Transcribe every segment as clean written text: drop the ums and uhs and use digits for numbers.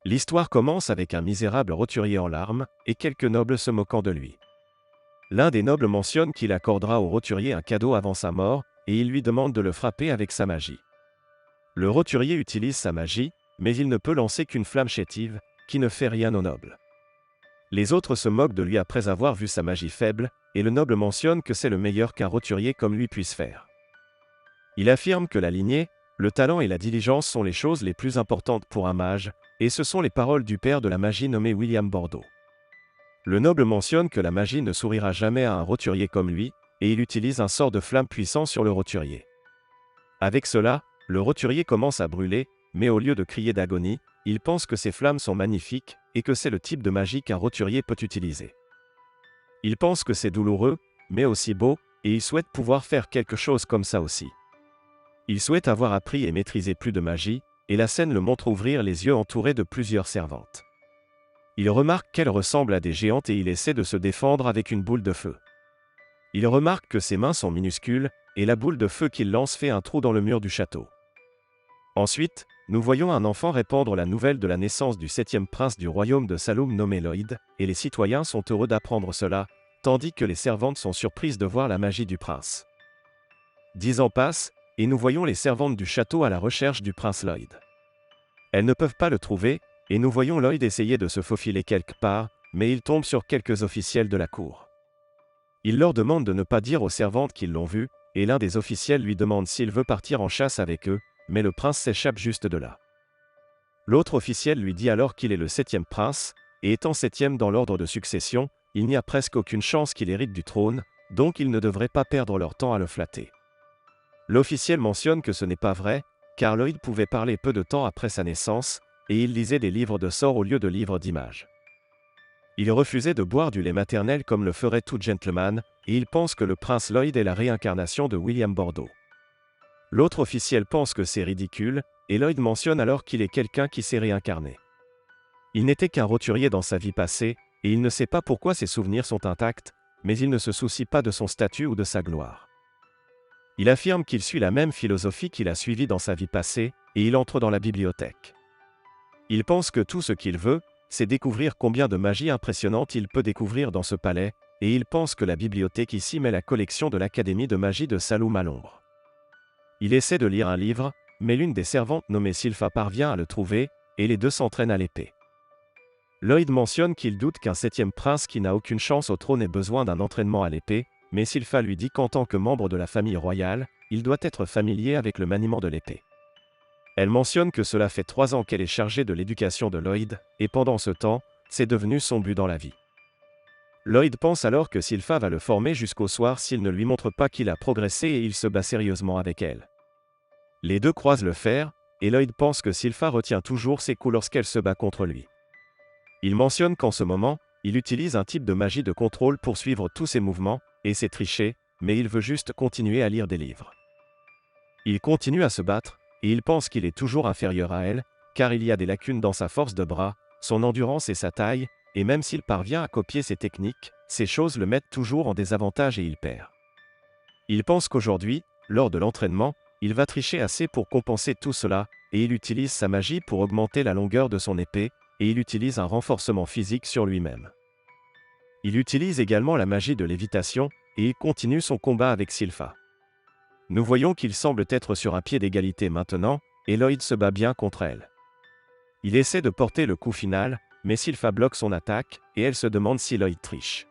L'histoire commence avec un misérable roturier en larmes, et quelques nobles se moquant de lui. L'un des nobles mentionne qu'il accordera au roturier un cadeau avant sa mort, et il lui demande de le frapper avec sa magie. Le roturier utilise sa magie, mais il ne peut lancer qu'une flamme chétive, qui ne fait rien au noble. Les autres se moquent de lui après avoir vu sa magie faible, et le noble mentionne que c'est le meilleur qu'un roturier comme lui puisse faire. Il affirme que la lignée, le talent et la diligence sont les choses les plus importantes pour un mage, et ce sont les paroles du père de la magie nommé William Bordeaux. Le noble mentionne que la magie ne sourira jamais à un roturier comme lui, et il utilise un sort de flamme puissant sur le roturier. Avec cela, le roturier commence à brûler, mais au lieu de crier d'agonie, il pense que ces flammes sont magnifiques, et que c'est le type de magie qu'un roturier peut utiliser. Il pense que c'est douloureux, mais aussi beau, et il souhaite pouvoir faire quelque chose comme ça aussi. Il souhaite avoir appris et maîtrisé plus de magie, et la scène le montre ouvrir les yeux entouré de plusieurs servantes. Il remarque qu'elles ressemblent à des géantes et il essaie de se défendre avec une boule de feu. Il remarque que ses mains sont minuscules, et la boule de feu qu'il lance fait un trou dans le mur du château. Ensuite, nous voyons un enfant répandre la nouvelle de la naissance du 7e prince du royaume de Saloum nommé Lloyd, et les citoyens sont heureux d'apprendre cela, tandis que les servantes sont surprises de voir la magie du prince. 10 ans passent, et nous voyons les servantes du château à la recherche du prince Lloyd. Elles ne peuvent pas le trouver, et nous voyons Lloyd essayer de se faufiler quelque part, mais il tombe sur quelques officiels de la cour. Il leur demande de ne pas dire aux servantes qu'ils l'ont vu, et l'un des officiels lui demande s'il veut partir en chasse avec eux, mais le prince s'échappe juste de là. L'autre officiel lui dit alors qu'il est le 7e prince, et étant 7e dans l'ordre de succession, il n'y a presque aucune chance qu'il hérite du trône, donc ils ne devraient pas perdre leur temps à le flatter. L'officiel mentionne que ce n'est pas vrai, car Lloyd pouvait parler peu de temps après sa naissance, et il lisait des livres de sorts au lieu de livres d'images. Il refusait de boire du lait maternel comme le ferait tout gentleman, et il pense que le prince Lloyd est la réincarnation de William Bordeaux. L'autre officiel pense que c'est ridicule, et Lloyd mentionne alors qu'il est quelqu'un qui s'est réincarné. Il n'était qu'un roturier dans sa vie passée, et il ne sait pas pourquoi ses souvenirs sont intacts, mais il ne se soucie pas de son statut ou de sa gloire. Il affirme qu'il suit la même philosophie qu'il a suivie dans sa vie passée, et il entre dans la bibliothèque. Il pense que tout ce qu'il veut, c'est découvrir combien de magie impressionnante il peut découvrir dans ce palais, et il pense que la bibliothèque ici met la collection de l'Académie de magie de Saloum à l'ombre. Il essaie de lire un livre, mais l'une des servantes nommée Sylpha parvient à le trouver, et les deux s'entraînent à l'épée. Lloyd mentionne qu'il doute qu'un 7e prince qui n'a aucune chance au trône ait besoin d'un entraînement à l'épée, mais Sylpha lui dit qu'en tant que membre de la famille royale, il doit être familier avec le maniement de l'épée. Elle mentionne que cela fait 3 ans qu'elle est chargée de l'éducation de Lloyd, et pendant ce temps, c'est devenu son but dans la vie. Lloyd pense alors que Sylpha va le former jusqu'au soir s'il ne lui montre pas qu'il a progressé et il se bat sérieusement avec elle. Les deux croisent le fer, et Lloyd pense que Sylpha retient toujours ses coups lorsqu'elle se bat contre lui. Il mentionne qu'en ce moment, il utilise un type de magie de contrôle pour suivre tous ses mouvements, et c'est triché, mais il veut juste continuer à lire des livres. Il continue à se battre, et il pense qu'il est toujours inférieur à elle, car il y a des lacunes dans sa force de bras, son endurance et sa taille, et même s'il parvient à copier ses techniques, ces choses le mettent toujours en désavantage et il perd. Il pense qu'aujourd'hui, lors de l'entraînement, il va tricher assez pour compenser tout cela, et il utilise sa magie pour augmenter la longueur de son épée, et il utilise un renforcement physique sur lui-même. Il utilise également la magie de lévitation, et il continue son combat avec Sylpha. Nous voyons qu'il semble être sur un pied d'égalité maintenant, et Lloyd se bat bien contre elle. Il essaie de porter le coup final, mais Sylpha bloque son attaque, et elle se demande si Lloyd triche.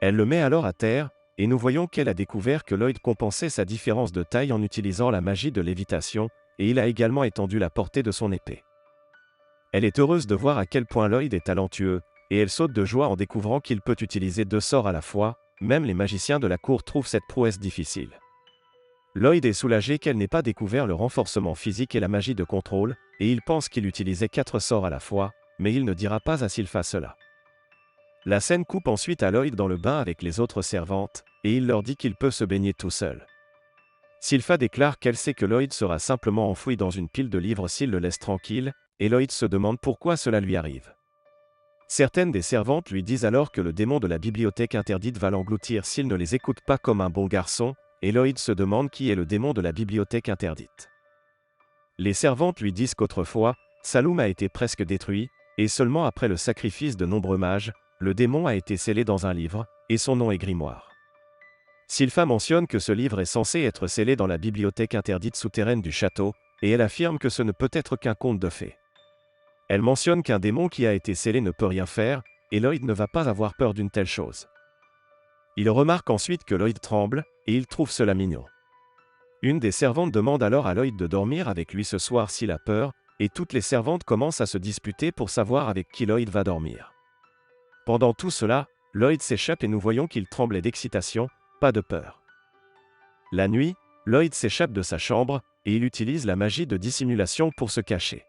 Elle le met alors à terre, et nous voyons qu'elle a découvert que Lloyd compensait sa différence de taille en utilisant la magie de lévitation, et il a également étendu la portée de son épée. Elle est heureuse de voir à quel point Lloyd est talentueux, et elle saute de joie en découvrant qu'il peut utiliser 2 sorts à la fois, même les magiciens de la cour trouvent cette prouesse difficile. Lloyd est soulagé qu'elle n'ait pas découvert le renforcement physique et la magie de contrôle, et il pense qu'il utilisait 4 sorts à la fois, mais il ne dira pas à Sylpha cela. La scène coupe ensuite à Lloyd dans le bain avec les autres servantes, et il leur dit qu'il peut se baigner tout seul. Sylpha déclare qu'elle sait que Lloyd sera simplement enfoui dans une pile de livres s'il le laisse tranquille, et Lloyd se demande pourquoi cela lui arrive. Certaines des servantes lui disent alors que le démon de la bibliothèque interdite va l'engloutir s'il ne les écoute pas comme un bon garçon, et Lloyd se demande qui est le démon de la bibliothèque interdite. Les servantes lui disent qu'autrefois, Saloum a été presque détruit, et seulement après le sacrifice de nombreux mages, le démon a été scellé dans un livre, et son nom est Grimoire. Sylpha mentionne que ce livre est censé être scellé dans la bibliothèque interdite souterraine du château, et elle affirme que ce ne peut être qu'un conte de fées. Elle mentionne qu'un démon qui a été scellé ne peut rien faire, et Lloyd ne va pas avoir peur d'une telle chose. Il remarque ensuite que Lloyd tremble, et il trouve cela mignon. Une des servantes demande alors à Lloyd de dormir avec lui ce soir s'il a peur, et toutes les servantes commencent à se disputer pour savoir avec qui Lloyd va dormir. Pendant tout cela, Lloyd s'échappe et nous voyons qu'il tremblait d'excitation, pas de peur. La nuit, Lloyd s'échappe de sa chambre, et il utilise la magie de dissimulation pour se cacher.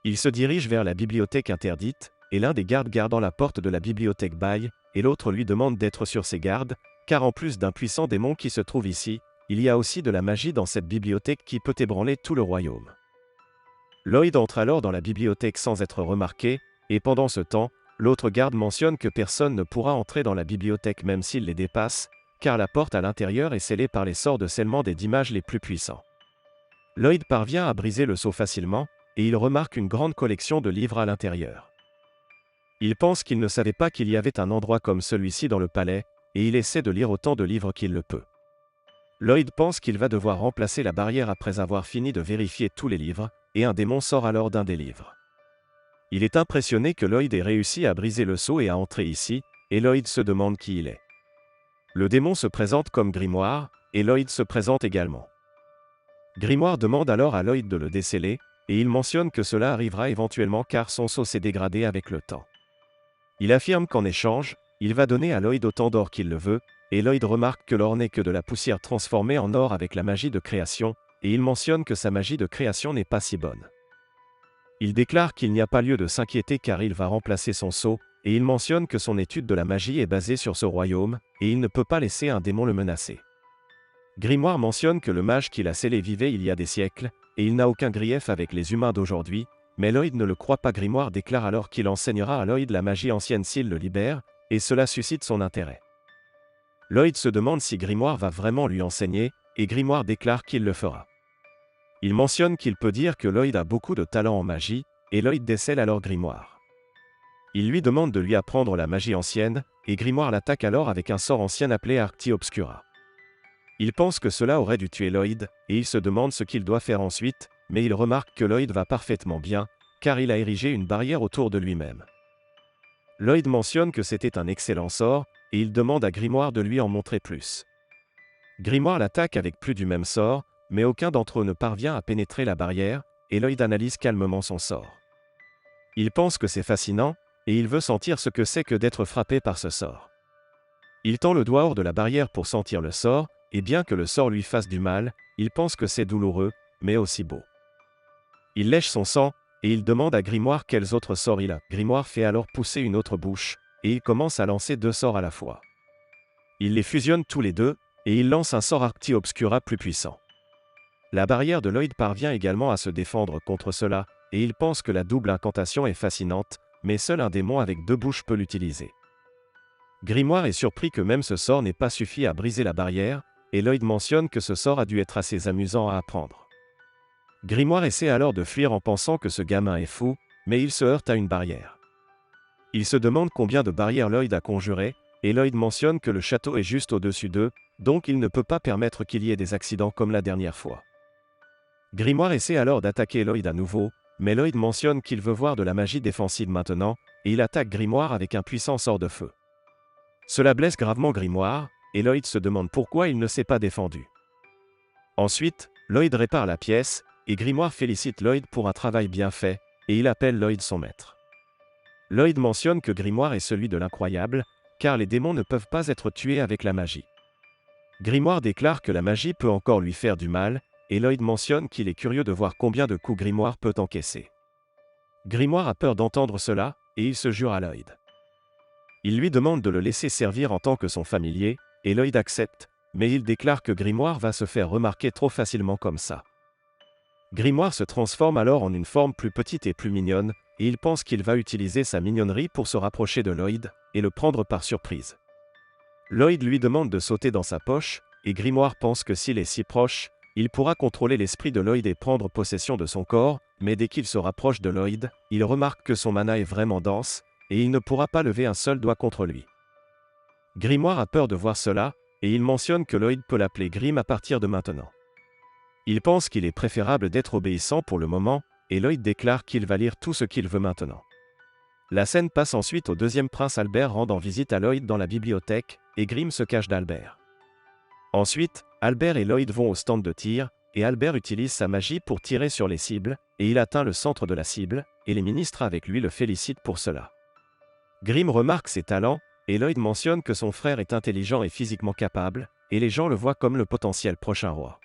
Il se dirige vers la bibliothèque interdite, et l'un des gardes gardant la porte de la bibliothèque bâille, et l'autre lui demande d'être sur ses gardes, car en plus d'un puissant démon qui se trouve ici, il y a aussi de la magie dans cette bibliothèque qui peut ébranler tout le royaume. Lloyd entre alors dans la bibliothèque sans être remarqué, et pendant ce temps, l'autre garde mentionne que personne ne pourra entrer dans la bibliothèque même s'il les dépasse, car la porte à l'intérieur est scellée par les sorts de scellement des 10 mages les plus puissants. Lloyd parvient à briser le sceau facilement, et il remarque une grande collection de livres à l'intérieur. Il pense qu'il ne savait pas qu'il y avait un endroit comme celui-ci dans le palais, et il essaie de lire autant de livres qu'il le peut. Lloyd pense qu'il va devoir remplacer la barrière après avoir fini de vérifier tous les livres, et un démon sort alors d'un des livres. Il est impressionné que Lloyd ait réussi à briser le sceau et à entrer ici, et Lloyd se demande qui il est. Le démon se présente comme Grimoire, et Lloyd se présente également. Grimoire demande alors à Lloyd de le déceler, et il mentionne que cela arrivera éventuellement car son sceau s'est dégradé avec le temps. Il affirme qu'en échange, il va donner à Lloyd autant d'or qu'il le veut, et Lloyd remarque que l'or n'est que de la poussière transformée en or avec la magie de création, et il mentionne que sa magie de création n'est pas si bonne. Il déclare qu'il n'y a pas lieu de s'inquiéter car il va remplacer son sceau, et il mentionne que son étude de la magie est basée sur ce royaume, et il ne peut pas laisser un démon le menacer. Grimoire mentionne que le mage qu'il a scellé vivait il y a des siècles, et il n'a aucun grief avec les humains d'aujourd'hui, mais Lloyd ne le croit pas. Grimoire déclare alors qu'il enseignera à Lloyd la magie ancienne s'il le libère, et cela suscite son intérêt. Lloyd se demande si Grimoire va vraiment lui enseigner, et Grimoire déclare qu'il le fera. Il mentionne qu'il peut dire que Lloyd a beaucoup de talent en magie, et Lloyd décèle alors Grimoire. Il lui demande de lui apprendre la magie ancienne, et Grimoire l'attaque alors avec un sort ancien appelé Arcti Obscura. Il pense que cela aurait dû tuer Lloyd, et il se demande ce qu'il doit faire ensuite, mais il remarque que Lloyd va parfaitement bien, car il a érigé une barrière autour de lui-même. Lloyd mentionne que c'était un excellent sort, et il demande à Grimoire de lui en montrer plus. Grimoire l'attaque avec plus du même sort, mais aucun d'entre eux ne parvient à pénétrer la barrière, et Lloyd analyse calmement son sort. Il pense que c'est fascinant, et il veut sentir ce que c'est que d'être frappé par ce sort. Il tend le doigt hors de la barrière pour sentir le sort, et bien que le sort lui fasse du mal, il pense que c'est douloureux, mais aussi beau. Il lèche son sang, et il demande à Grimoire quels autres sorts il a. Grimoire fait alors pousser une autre bouche, et il commence à lancer 2 sorts à la fois. Il les fusionne tous les deux, et il lance un sort Arcti Obscura plus puissant. La barrière de Lloyd parvient également à se défendre contre cela, et il pense que la double incantation est fascinante, mais seul un démon avec 2 bouches peut l'utiliser. Grimoire est surpris que même ce sort n'ait pas suffi à briser la barrière, et Lloyd mentionne que ce sort a dû être assez amusant à apprendre. Grimoire essaie alors de fuir en pensant que ce gamin est fou, mais il se heurte à une barrière. Il se demande combien de barrières Lloyd a conjurées, et Lloyd mentionne que le château est juste au-dessus d'eux, donc il ne peut pas permettre qu'il y ait des accidents comme la dernière fois. Grimoire essaie alors d'attaquer Lloyd à nouveau, mais Lloyd mentionne qu'il veut voir de la magie défensive maintenant, et il attaque Grimoire avec un puissant sort de feu. Cela blesse gravement Grimoire, et Lloyd se demande pourquoi il ne s'est pas défendu. Ensuite, Lloyd répare la pièce, et Grimoire félicite Lloyd pour un travail bien fait, et il appelle Lloyd son maître. Lloyd mentionne que Grimoire est celui de l'incroyable, car les démons ne peuvent pas être tués avec la magie. Grimoire déclare que la magie peut encore lui faire du mal, et Lloyd mentionne qu'il est curieux de voir combien de coups Grimoire peut encaisser. Grimoire a peur d'entendre cela, et il se jure à Lloyd. Il lui demande de le laisser servir en tant que son familier, et Lloyd accepte, mais il déclare que Grimoire va se faire remarquer trop facilement comme ça. Grimoire se transforme alors en une forme plus petite et plus mignonne, et il pense qu'il va utiliser sa mignonnerie pour se rapprocher de Lloyd, et le prendre par surprise. Lloyd lui demande de sauter dans sa poche, et Grimoire pense que s'il est si proche, Il pourra contrôler l'esprit de Lloyd et prendre possession de son corps, mais dès qu'il se rapproche de Lloyd, il remarque que son mana est vraiment dense, et il ne pourra pas lever un seul doigt contre lui. Grimoire a peur de voir cela, et il mentionne que Lloyd peut l'appeler Grim à partir de maintenant. Il pense qu'il est préférable d'être obéissant pour le moment, et Lloyd déclare qu'il va lire tout ce qu'il veut maintenant. La scène passe ensuite au deuxième prince Albert rendant visite à Lloyd dans la bibliothèque, et Grim se cache d'Albert. Ensuite, Albert et Lloyd vont au stand de tir, et Albert utilise sa magie pour tirer sur les cibles, et il atteint le centre de la cible, et les ministres avec lui le félicitent pour cela. Grim remarque ses talents, et Lloyd mentionne que son frère est intelligent et physiquement capable, et les gens le voient comme le potentiel prochain roi.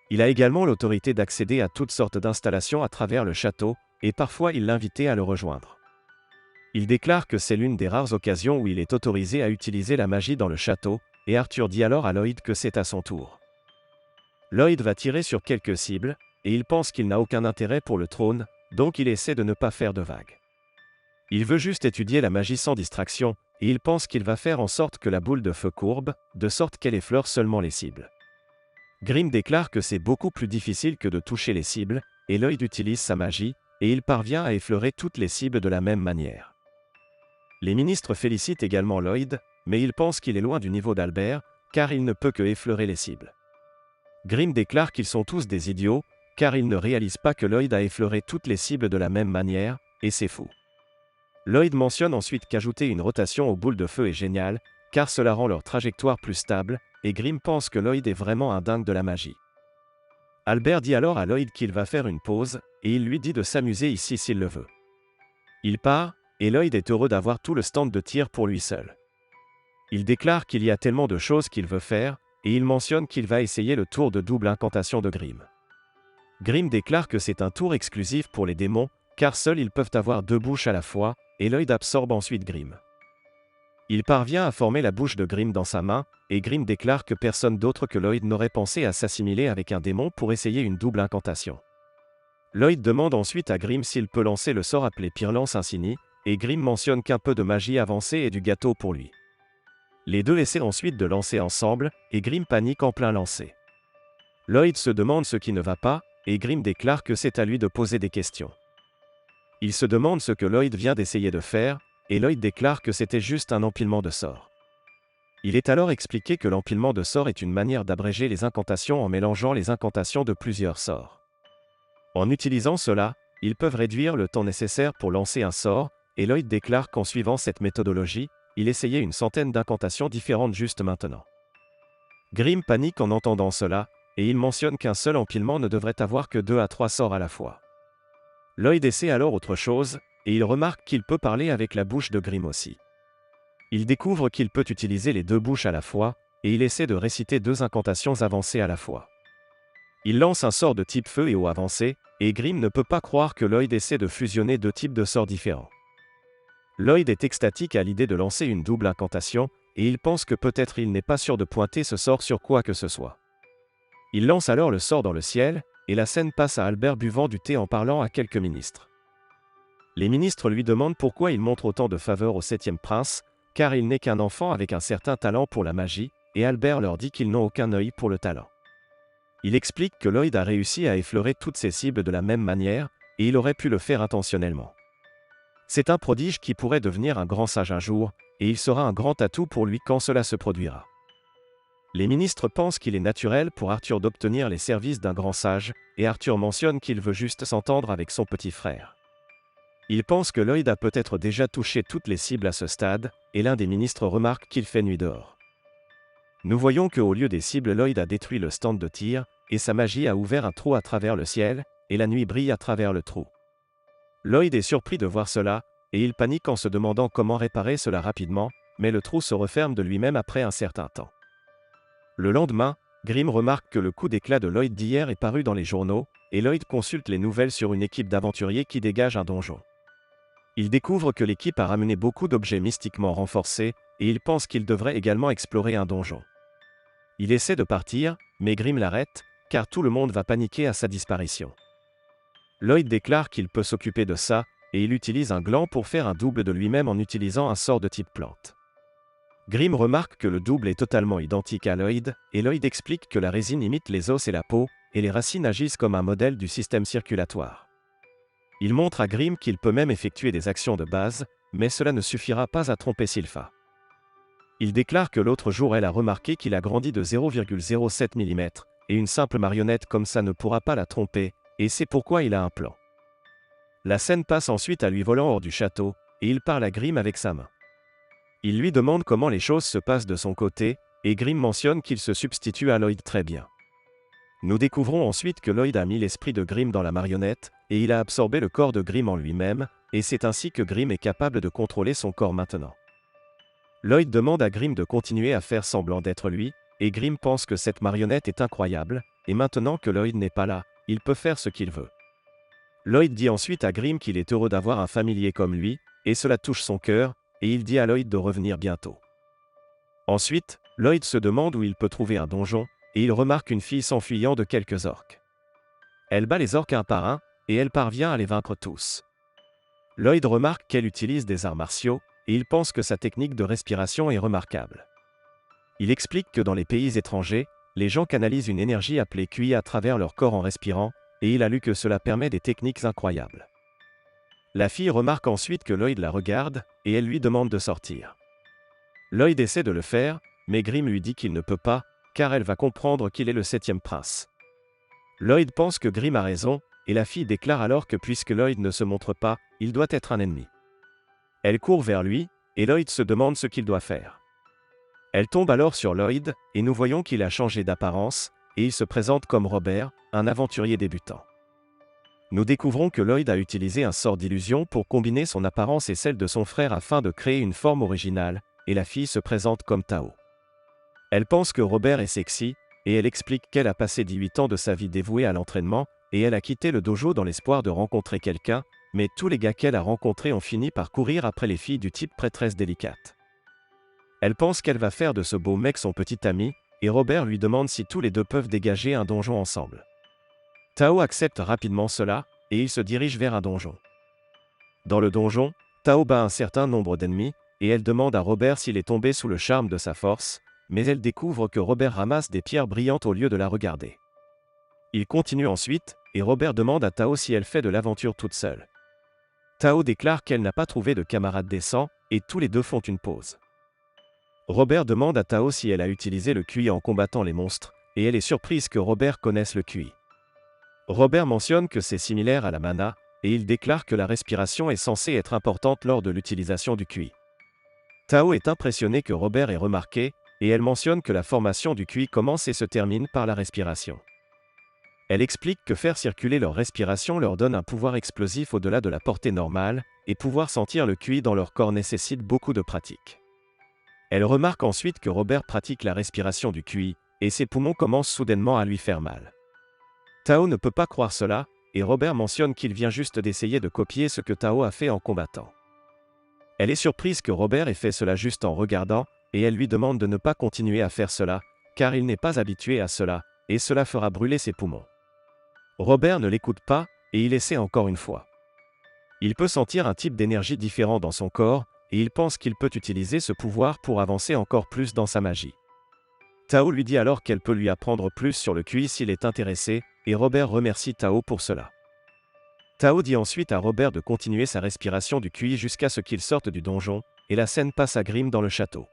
Il a également l'autorité d'accéder à toutes sortes d'installations à travers le château, et parfois il l'invitait à le rejoindre. Il déclare que c'est l'une des rares occasions où il est autorisé à utiliser la magie dans le château, et Arthur dit alors à Lloyd que c'est à son tour. Lloyd va tirer sur quelques cibles, et il pense qu'il n'a aucun intérêt pour le trône, donc il essaie de ne pas faire de vagues. Il veut juste étudier la magie sans distraction, et il pense qu'il va faire en sorte que la boule de feu courbe, de sorte qu'elle effleure seulement les cibles. Grim déclare que c'est beaucoup plus difficile que de toucher les cibles, et Lloyd utilise sa magie, et il parvient à effleurer toutes les cibles de la même manière. Les ministres félicitent également Lloyd, mais ils pensent qu'il est loin du niveau d'Albert, car il ne peut que effleurer les cibles. Grim déclare qu'ils sont tous des idiots, car ils ne réalisent pas que Lloyd a effleuré toutes les cibles de la même manière, et c'est fou. Lloyd mentionne ensuite qu'ajouter une rotation aux boules de feu est génial, car cela rend leur trajectoire plus stable, et Grim pense que Lloyd est vraiment un dingue de la magie. Albert dit alors à Lloyd qu'il va faire une pause, et il lui dit de s'amuser ici s'il le veut. Il part, et Lloyd est heureux d'avoir tout le stand de tir pour lui seul. Il déclare qu'il y a tellement de choses qu'il veut faire, et il mentionne qu'il va essayer le tour de double incantation de Grim. Grim déclare que c'est un tour exclusif pour les démons, car seuls ils peuvent avoir deux bouches à la fois, et Lloyd absorbe ensuite Grim. Il parvient à former la bouche de Grim dans sa main, et Grim déclare que personne d'autre que Lloyd n'aurait pensé à s'assimiler avec un démon pour essayer une double incantation. Lloyd demande ensuite à Grim s'il peut lancer le sort appelé Pyrlance Infinie, et Grim mentionne qu'un peu de magie avancée est du gâteau pour lui. Les deux essaient ensuite de lancer ensemble, et Grim panique en plein lancer. Lloyd se demande ce qui ne va pas, et Grim déclare que c'est à lui de poser des questions. Il se demande ce que Lloyd vient d'essayer de faire, et Lloyd déclare que c'était juste un empilement de sorts. Il est alors expliqué que l'empilement de sorts est une manière d'abréger les incantations en mélangeant les incantations de plusieurs sorts. En utilisant cela, ils peuvent réduire le temps nécessaire pour lancer un sort, et Lloyd déclare qu'en suivant cette méthodologie, il essayait une centaine d'incantations différentes juste maintenant. Grim panique en entendant cela, et il mentionne qu'un seul empilement ne devrait avoir que 2 à 3 sorts à la fois. Lloyd essaie alors autre chose, et il remarque qu'il peut parler avec la bouche de Grim aussi. Il découvre qu'il peut utiliser les deux bouches à la fois, et il essaie de réciter 2 incantations avancées à la fois. Il lance un sort de type feu et eau avancé, et Grim ne peut pas croire que Lloyd essaie de fusionner 2 types de sorts différents. Lloyd est extatique à l'idée de lancer une double incantation, et il pense que peut-être il n'est pas sûr de pointer ce sort sur quoi que ce soit. Il lance alors le sort dans le ciel, et la scène passe à Albert buvant du thé en parlant à quelques ministres. Les ministres lui demandent pourquoi il montre autant de faveur au 7e prince, car il n'est qu'un enfant avec un certain talent pour la magie, et Albert leur dit qu'ils n'ont aucun œil pour le talent. Il explique que Lloyd a réussi à effleurer toutes ses cibles de la même manière, et il aurait pu le faire intentionnellement. C'est un prodige qui pourrait devenir un grand sage un jour, et il sera un grand atout pour lui quand cela se produira. Les ministres pensent qu'il est naturel pour Arthur d'obtenir les services d'un grand sage, et Arthur mentionne qu'il veut juste s'entendre avec son petit frère. Il pense que Lloyd a peut-être déjà touché toutes les cibles à ce stade, et l'un des ministres remarque qu'il fait nuit dehors. Nous voyons qu'au lieu des cibles, Lloyd a détruit le stand de tir, et sa magie a ouvert un trou à travers le ciel, et la nuit brille à travers le trou. Lloyd est surpris de voir cela, et il panique en se demandant comment réparer cela rapidement, mais le trou se referme de lui-même après un certain temps. Le lendemain, Grim remarque que le coup d'éclat de Lloyd d'hier est paru dans les journaux, et Lloyd consulte les nouvelles sur une équipe d'aventuriers qui dégage un donjon. Il découvre que l'équipe a ramené beaucoup d'objets mystiquement renforcés, et il pense qu'il devrait également explorer un donjon. Il essaie de partir, mais Grim l'arrête, car tout le monde va paniquer à sa disparition. Lloyd déclare qu'il peut s'occuper de ça, et il utilise un gland pour faire un double de lui-même en utilisant un sort de type plante. Grimm remarque que le double est totalement identique à Lloyd, et Lloyd explique que la résine imite les os et la peau, et les racines agissent comme un modèle du système circulatoire. Il montre à Grimm qu'il peut même effectuer des actions de base, mais cela ne suffira pas à tromper Sylpha. Il déclare que l'autre jour elle a remarqué qu'il a grandi de 0,07 mm, et une simple marionnette comme ça ne pourra pas la tromper, et c'est pourquoi il a un plan. La scène passe ensuite à lui volant hors du château, et il parle à Grimm avec sa main. Il lui demande comment les choses se passent de son côté, et Grimm mentionne qu'il se substitue à Lloyd très bien. Nous découvrons ensuite que Lloyd a mis l'esprit de Grimm dans la marionnette, et il a absorbé le corps de Grimm en lui-même, et c'est ainsi que Grimm est capable de contrôler son corps maintenant. Lloyd demande à Grimm de continuer à faire semblant d'être lui, et Grimm pense que cette marionnette est incroyable, et maintenant que Lloyd n'est pas là, il peut faire ce qu'il veut. Lloyd dit ensuite à Grimm qu'il est heureux d'avoir un familier comme lui, et cela touche son cœur, et il dit à Lloyd de revenir bientôt. Ensuite, Lloyd se demande où il peut trouver un donjon, et il remarque une fille s'enfuyant de quelques orques. Elle bat les orques un par un, et elle parvient à les vaincre tous. Lloyd remarque qu'elle utilise des arts martiaux, et il pense que sa technique de respiration est remarquable. Il explique que dans les pays étrangers, les gens canalisent une énergie appelée QI à travers leur corps en respirant, et il a lu que cela permet des techniques incroyables. La fille remarque ensuite que Lloyd la regarde, et elle lui demande de sortir. Lloyd essaie de le faire, mais Grimm lui dit qu'il ne peut pas, car elle va comprendre qu'il est le 7e prince. Lloyd pense que Grimm a raison, et la fille déclare alors que puisque Lloyd ne se montre pas, il doit être un ennemi. Elle court vers lui, et Lloyd se demande ce qu'il doit faire. Elle tombe alors sur Lloyd, et nous voyons qu'il a changé d'apparence, et il se présente comme Robert, un aventurier débutant. Nous découvrons que Lloyd a utilisé un sort d'illusion pour combiner son apparence et celle de son frère afin de créer une forme originale, et la fille se présente comme Tao. Elle pense que Robert est sexy, et elle explique qu'elle a passé 18 ans de sa vie dévouée à l'entraînement, et elle a quitté le dojo dans l'espoir de rencontrer quelqu'un, mais tous les gars qu'elle a rencontrés ont fini par courir après les filles du type prêtresse délicate. Elle pense qu'elle va faire de ce beau mec son petit ami, et Robert lui demande si tous les deux peuvent dégager un donjon ensemble. Tao accepte rapidement cela, et il se dirige vers un donjon. Dans le donjon, Tao bat un certain nombre d'ennemis, et elle demande à Robert s'il est tombé sous le charme de sa force, mais elle découvre que Robert ramasse des pierres brillantes au lieu de la regarder. Il continue ensuite, et Robert demande à Tao si elle fait de l'aventure toute seule. Tao déclare qu'elle n'a pas trouvé de camarade décent, et tous les deux font une pause. Robert demande à Tao si elle a utilisé le QI en combattant les monstres, et elle est surprise que Robert connaisse le QI. Robert mentionne que c'est similaire à la mana, et il déclare que la respiration est censée être importante lors de l'utilisation du QI. Tao est impressionnée que Robert ait remarqué, et elle mentionne que la formation du QI commence et se termine par la respiration. Elle explique que faire circuler leur respiration leur donne un pouvoir explosif au-delà de la portée normale, et pouvoir sentir le QI dans leur corps nécessite beaucoup de pratique. Elle remarque ensuite que Robert pratique la respiration du QI, et ses poumons commencent soudainement à lui faire mal. Tao ne peut pas croire cela, et Robert mentionne qu'il vient juste d'essayer de copier ce que Tao a fait en combattant. Elle est surprise que Robert ait fait cela juste en regardant, et elle lui demande de ne pas continuer à faire cela, car il n'est pas habitué à cela, et cela fera brûler ses poumons. Robert ne l'écoute pas, et il essaie encore une fois. Il peut sentir un type d'énergie différent dans son corps, et il pense qu'il peut utiliser ce pouvoir pour avancer encore plus dans sa magie. Tao lui dit alors qu'elle peut lui apprendre plus sur le QI s'il est intéressé, et Robert remercie Tao pour cela. Tao dit ensuite à Robert de continuer sa respiration du QI jusqu'à ce qu'il sorte du donjon, et la scène passe à Grimm dans le château.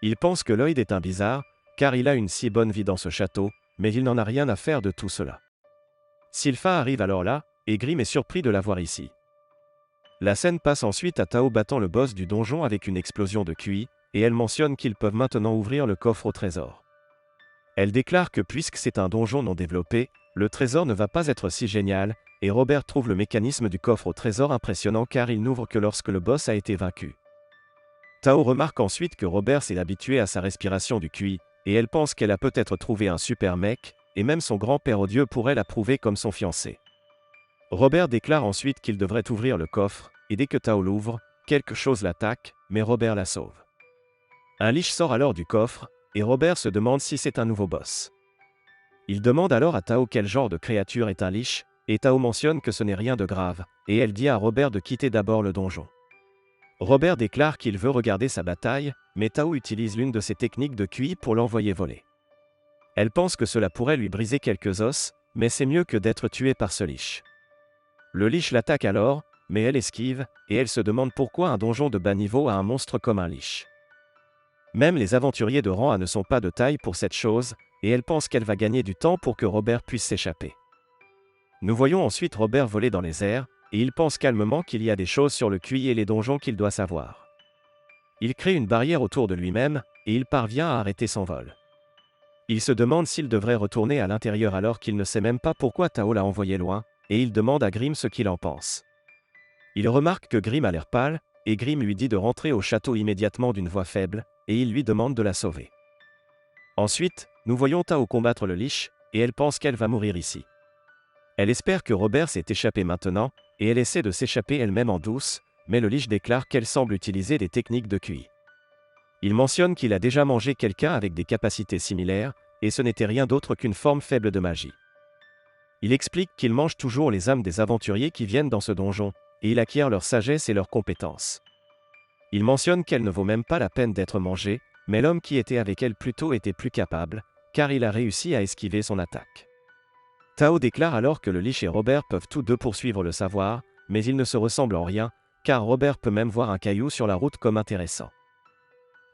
Il pense que Lloyd est un bizarre, car il a une si bonne vie dans ce château, mais il n'en a rien à faire de tout cela. Sylpha arrive alors là, et Grimm est surpris de la voir ici. La scène passe ensuite à Tao battant le boss du donjon avec une explosion de QI, et elle mentionne qu'ils peuvent maintenant ouvrir le coffre au trésor. Elle déclare que puisque c'est un donjon non développé, le trésor ne va pas être si génial, et Robert trouve le mécanisme du coffre au trésor impressionnant car il n'ouvre que lorsque le boss a été vaincu. Tao remarque ensuite que Robert s'est habitué à sa respiration du QI, et elle pense qu'elle a peut-être trouvé un super mec, et même son grand-père odieux pourrait l'approuver comme son fiancé. Robert déclare ensuite qu'il devrait ouvrir le coffre, et dès que Tao l'ouvre, quelque chose l'attaque, mais Robert la sauve. Un lich sort alors du coffre, et Robert se demande si c'est un nouveau boss. Il demande alors à Tao quel genre de créature est un lich, et Tao mentionne que ce n'est rien de grave, et elle dit à Robert de quitter d'abord le donjon. Robert déclare qu'il veut regarder sa bataille, mais Tao utilise l'une de ses techniques de QI pour l'envoyer voler. Elle pense que cela pourrait lui briser quelques os, mais c'est mieux que d'être tué par ce liche. Le liche l'attaque alors, mais elle esquive, et elle se demande pourquoi un donjon de bas niveau a un monstre comme un liche. Même les aventuriers de rang A ne sont pas de taille pour cette chose, et elle pense qu'elle va gagner du temps pour que Robert puisse s'échapper. Nous voyons ensuite Robert voler dans les airs, et il pense calmement qu'il y a des choses sur le QI et les donjons qu'il doit savoir. Il crée une barrière autour de lui-même, et il parvient à arrêter son vol. Il se demande s'il devrait retourner à l'intérieur alors qu'il ne sait même pas pourquoi Tao l'a envoyé loin, et il demande à Grimm ce qu'il en pense. Il remarque que Grimm a l'air pâle, et Grimm lui dit de rentrer au château immédiatement d'une voix faible, et il lui demande de la sauver. Ensuite, nous voyons Tao combattre le liche, et elle pense qu'elle va mourir ici. Elle espère que Robert s'est échappé maintenant, et elle essaie de s'échapper elle-même en douce, mais le liche déclare qu'elle semble utiliser des techniques de QI. Il mentionne qu'il a déjà mangé quelqu'un avec des capacités similaires, et ce n'était rien d'autre qu'une forme faible de magie. Il explique qu'il mange toujours les âmes des aventuriers qui viennent dans ce donjon, et il acquiert leur sagesse et leurs compétences. Il mentionne qu'elle ne vaut même pas la peine d'être mangée, mais l'homme qui était avec elle plus tôt était plus capable, car il a réussi à esquiver son attaque. Tao déclare alors que le liche et Robert peuvent tous deux poursuivre le savoir, mais ils ne se ressemblent en rien, car Robert peut même voir un caillou sur la route comme intéressant.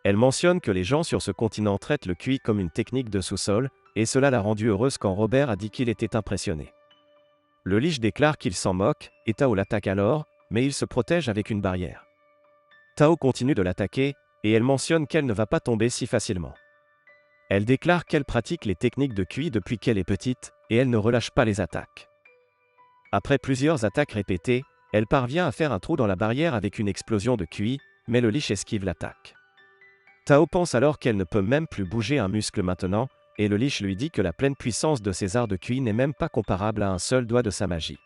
Elle mentionne que les gens sur ce continent traitent le QI comme une technique de sous-sol, et cela l'a rendue heureuse quand Robert a dit qu'il était impressionné. Le liche déclare qu'il s'en moque, et Tao l'attaque alors, mais il se protège avec une barrière. Tao continue de l'attaquer, et elle mentionne qu'elle ne va pas tomber si facilement. Elle déclare qu'elle pratique les techniques de QI depuis qu'elle est petite, et elle ne relâche pas les attaques. Après plusieurs attaques répétées, elle parvient à faire un trou dans la barrière avec une explosion de QI, mais le liche esquive l'attaque. Tao pense alors qu'elle ne peut même plus bouger un muscle maintenant, et le liche lui dit que la pleine puissance de ses arts de QI n'est même pas comparable à un seul doigt de sa magie.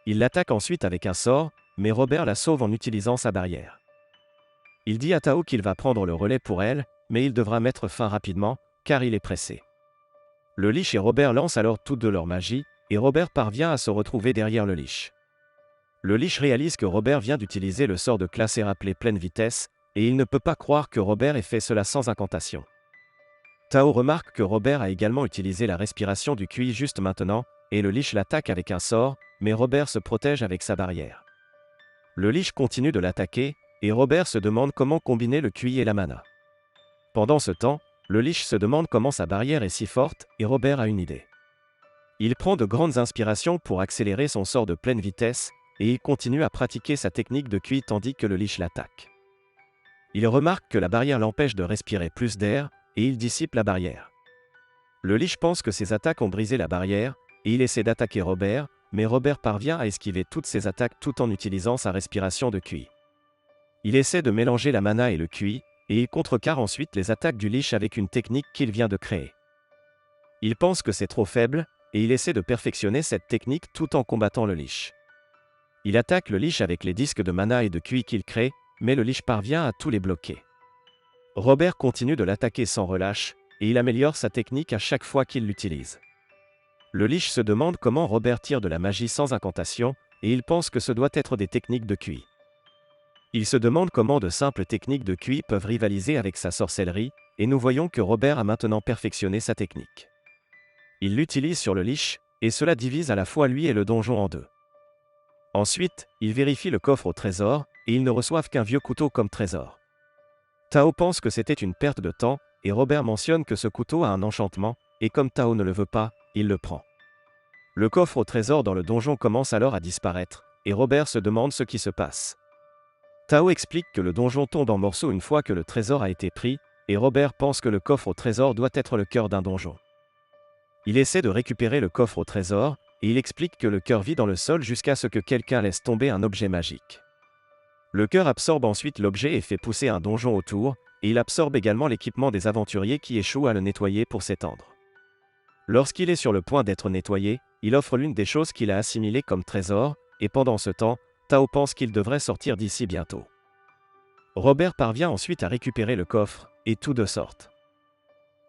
Il l'attaque ensuite avec un sort, mais Robert la sauve en utilisant sa barrière. Il dit à Tao qu'il va prendre le relais pour elle, mais il devra mettre fin rapidement, car il est pressé. Le liche et Robert lancent alors toutes deux leur magie, et Robert parvient à se retrouver derrière le liche. Le liche réalise que Robert vient d'utiliser le sort de classe appelé pleine vitesse, et il ne peut pas croire que Robert ait fait cela sans incantation. Tao remarque que Robert a également utilisé la respiration du QI juste maintenant, et le liche l'attaque avec un sort, mais Robert se protège avec sa barrière. Le liche continue de l'attaquer, et Robert se demande comment combiner le QI et la mana. Pendant ce temps, le liche se demande comment sa barrière est si forte, et Robert a une idée. Il prend de grandes inspirations pour accélérer son sort de pleine vitesse, et il continue à pratiquer sa technique de QI tandis que le liche l'attaque. Il remarque que la barrière l'empêche de respirer plus d'air, et il dissipe la barrière. Le liche pense que ses attaques ont brisé la barrière, et il essaie d'attaquer Robert, mais Robert parvient à esquiver toutes ses attaques tout en utilisant sa respiration de QI. Il essaie de mélanger la mana et le QI, et il contrecarre ensuite les attaques du liche avec une technique qu'il vient de créer. Il pense que c'est trop faible, et il essaie de perfectionner cette technique tout en combattant le liche. Il attaque le liche avec les disques de mana et de QI qu'il crée, mais le liche parvient à tous les bloquer. Robert continue de l'attaquer sans relâche, et il améliore sa technique à chaque fois qu'il l'utilise. Le liche se demande comment Robert tire de la magie sans incantation, et il pense que ce doit être des techniques de QI. Il se demande comment de simples techniques de QI peuvent rivaliser avec sa sorcellerie, et nous voyons que Robert a maintenant perfectionné sa technique. Il l'utilise sur le liche, et cela divise à la fois lui et le donjon en deux. Ensuite, il vérifie le coffre au trésor, et ils ne reçoivent qu'un vieux couteau comme trésor. Tao pense que c'était une perte de temps, et Robert mentionne que ce couteau a un enchantement, et comme Tao ne le veut pas, il le prend. Le coffre au trésor dans le donjon commence alors à disparaître, et Robert se demande ce qui se passe. Tao explique que le donjon tombe en morceaux une fois que le trésor a été pris, et Robert pense que le coffre au trésor doit être le cœur d'un donjon. Il essaie de récupérer le coffre au trésor, et il explique que le cœur vit dans le sol jusqu'à ce que quelqu'un laisse tomber un objet magique. Le cœur absorbe ensuite l'objet et fait pousser un donjon autour, et il absorbe également l'équipement des aventuriers qui échouent à le nettoyer pour s'étendre. Lorsqu'il est sur le point d'être nettoyé, il offre l'une des choses qu'il a assimilées comme trésor, et pendant ce temps, Tao pense qu'il devrait sortir d'ici bientôt. Robert parvient ensuite à récupérer le coffre, et tous deux sortent.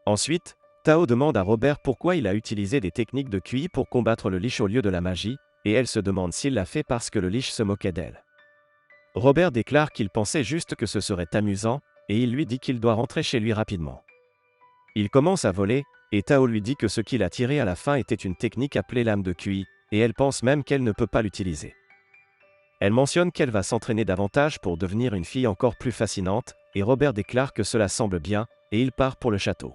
Ensuite, Tao demande à Robert pourquoi il a utilisé des techniques de QI pour combattre le liche au lieu de la magie, et elle se demande s'il l'a fait parce que le liche se moquait d'elle. Robert déclare qu'il pensait juste que ce serait amusant, et il lui dit qu'il doit rentrer chez lui rapidement. Il commence à voler, et Tao lui dit que ce qu'il a tiré à la fin était une technique appelée lame de QI, et elle pense même qu'elle ne peut pas l'utiliser. Elle mentionne qu'elle va s'entraîner davantage pour devenir une fille encore plus fascinante, et Robert déclare que cela semble bien, et il part pour le château.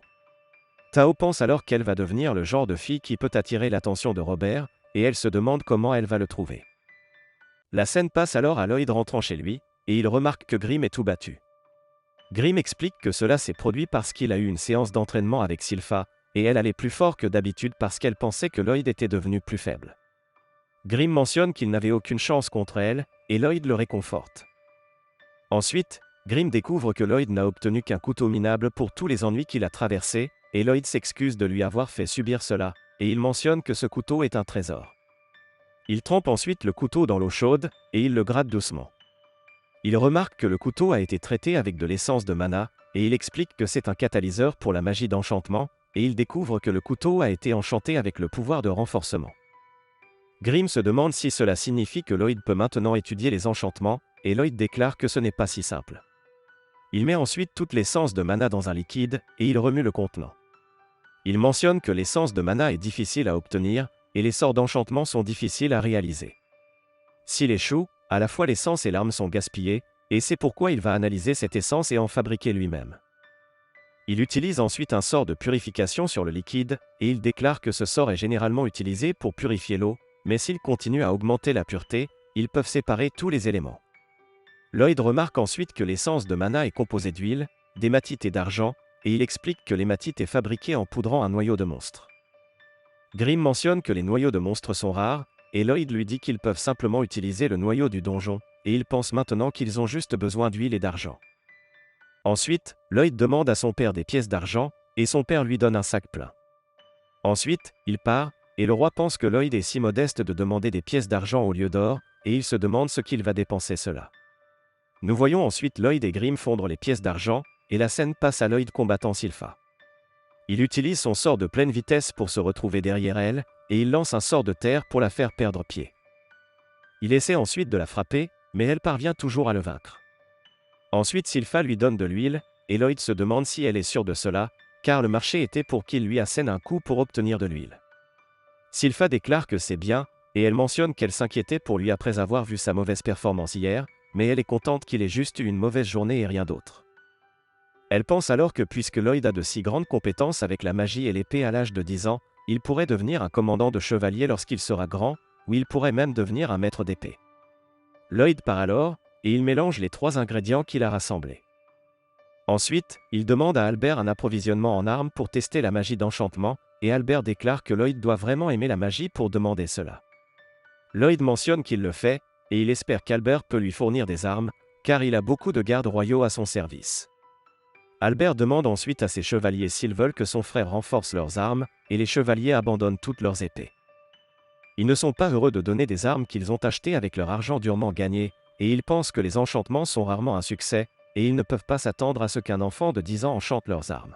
Tao pense alors qu'elle va devenir le genre de fille qui peut attirer l'attention de Robert, et elle se demande comment elle va le trouver. La scène passe alors à Lloyd rentrant chez lui, et il remarque que Grimm est tout battu. Grimm explique que cela s'est produit parce qu'il a eu une séance d'entraînement avec Sylpha, et elle allait plus fort que d'habitude parce qu'elle pensait que Lloyd était devenu plus faible. Grimm mentionne qu'il n'avait aucune chance contre elle, et Lloyd le réconforte. Ensuite, Grimm découvre que Lloyd n'a obtenu qu'un couteau minable pour tous les ennuis qu'il a traversés, et Lloyd s'excuse de lui avoir fait subir cela, et il mentionne que ce couteau est un trésor. Il trempe ensuite le couteau dans l'eau chaude, et il le gratte doucement. Il remarque que le couteau a été traité avec de l'essence de mana, et il explique que c'est un catalyseur pour la magie d'enchantement, et il découvre que le couteau a été enchanté avec le pouvoir de renforcement. Grimm se demande si cela signifie que Lloyd peut maintenant étudier les enchantements, et Lloyd déclare que ce n'est pas si simple. Il met ensuite toute l'essence de mana dans un liquide, et il remue le contenant. Il mentionne que l'essence de mana est difficile à obtenir, et les sorts d'enchantement sont difficiles à réaliser. S'il échoue, à la fois l'essence et l'arme sont gaspillées, et c'est pourquoi il va analyser cette essence et en fabriquer lui-même. Il utilise ensuite un sort de purification sur le liquide, et il déclare que ce sort est généralement utilisé pour purifier l'eau, mais s'il continue à augmenter la pureté, ils peuvent séparer tous les éléments. Lloyd remarque ensuite que l'essence de mana est composée d'huile, d'hématite et d'argent, et il explique que l'hématite est fabriquée en poudrant un noyau de monstre. Grimm mentionne que les noyaux de monstres sont rares, et Lloyd lui dit qu'ils peuvent simplement utiliser le noyau du donjon, et il pense maintenant qu'ils ont juste besoin d'huile et d'argent. Ensuite, Lloyd demande à son père des pièces d'argent, et son père lui donne un sac plein. Ensuite, il part, et le roi pense que Lloyd est si modeste de demander des pièces d'argent au lieu d'or, et il se demande ce qu'il va dépenser cela. Nous voyons ensuite Lloyd et Grimm fondre les pièces d'argent, et la scène passe à Lloyd combattant Sylpha. Il utilise son sort de pleine vitesse pour se retrouver derrière elle, et il lance un sort de terre pour la faire perdre pied. Il essaie ensuite de la frapper, mais elle parvient toujours à le vaincre. Ensuite Sylpha lui donne de l'huile, et Lloyd se demande si elle est sûre de cela, car le marché était pour qu'il lui assène un coup pour obtenir de l'huile. Sylpha déclare que c'est bien, et elle mentionne qu'elle s'inquiétait pour lui après avoir vu sa mauvaise performance hier, mais elle est contente qu'il ait juste eu une mauvaise journée et rien d'autre. Elle pense alors que puisque Lloyd a de si grandes compétences avec la magie et l'épée à l'âge de 10 ans, il pourrait devenir un commandant de chevalier lorsqu'il sera grand, ou il pourrait même devenir un maître d'épée. Lloyd part alors, et il mélange les 3 ingrédients qu'il a rassemblés. Ensuite, il demande à Albert un approvisionnement en armes pour tester la magie d'enchantement, et Albert déclare que Lloyd doit vraiment aimer la magie pour demander cela. Lloyd mentionne qu'il le fait, et il espère qu'Albert peut lui fournir des armes, car il a beaucoup de gardes royaux à son service. Albert demande ensuite à ses chevaliers s'ils veulent que son frère renforce leurs armes, et les chevaliers abandonnent toutes leurs épées. Ils ne sont pas heureux de donner des armes qu'ils ont achetées avec leur argent durement gagné, et ils pensent que les enchantements sont rarement un succès, et ils ne peuvent pas s'attendre à ce qu'un enfant de 10 ans enchante leurs armes.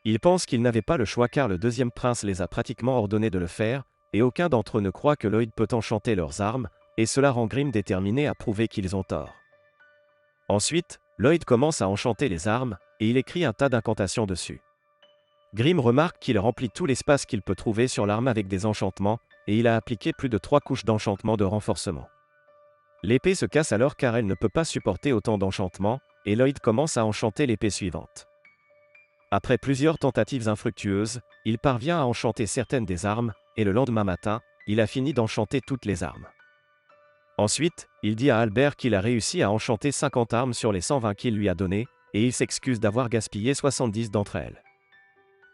Ils pensent qu'ils n'avaient pas le choix car le deuxième prince les a pratiquement ordonnés de le faire, et aucun d'entre eux ne croit que Lloyd peut enchanter leurs armes, et cela rend Grimm déterminé à prouver qu'ils ont tort. Ensuite, Lloyd commence à enchanter les armes, et il écrit un tas d'incantations dessus. Grimm remarque qu'il remplit tout l'espace qu'il peut trouver sur l'arme avec des enchantements, et il a appliqué plus de 3 couches d'enchantement de renforcement. L'épée se casse alors car elle ne peut pas supporter autant d'enchantements, et Lloyd commence à enchanter l'épée suivante. Après plusieurs tentatives infructueuses, il parvient à enchanter certaines des armes, et le lendemain matin, il a fini d'enchanter toutes les armes. Ensuite, il dit à Albert qu'il a réussi à enchanter 50 armes sur les 120 qu'il lui a données, et il s'excuse d'avoir gaspillé 70 d'entre elles.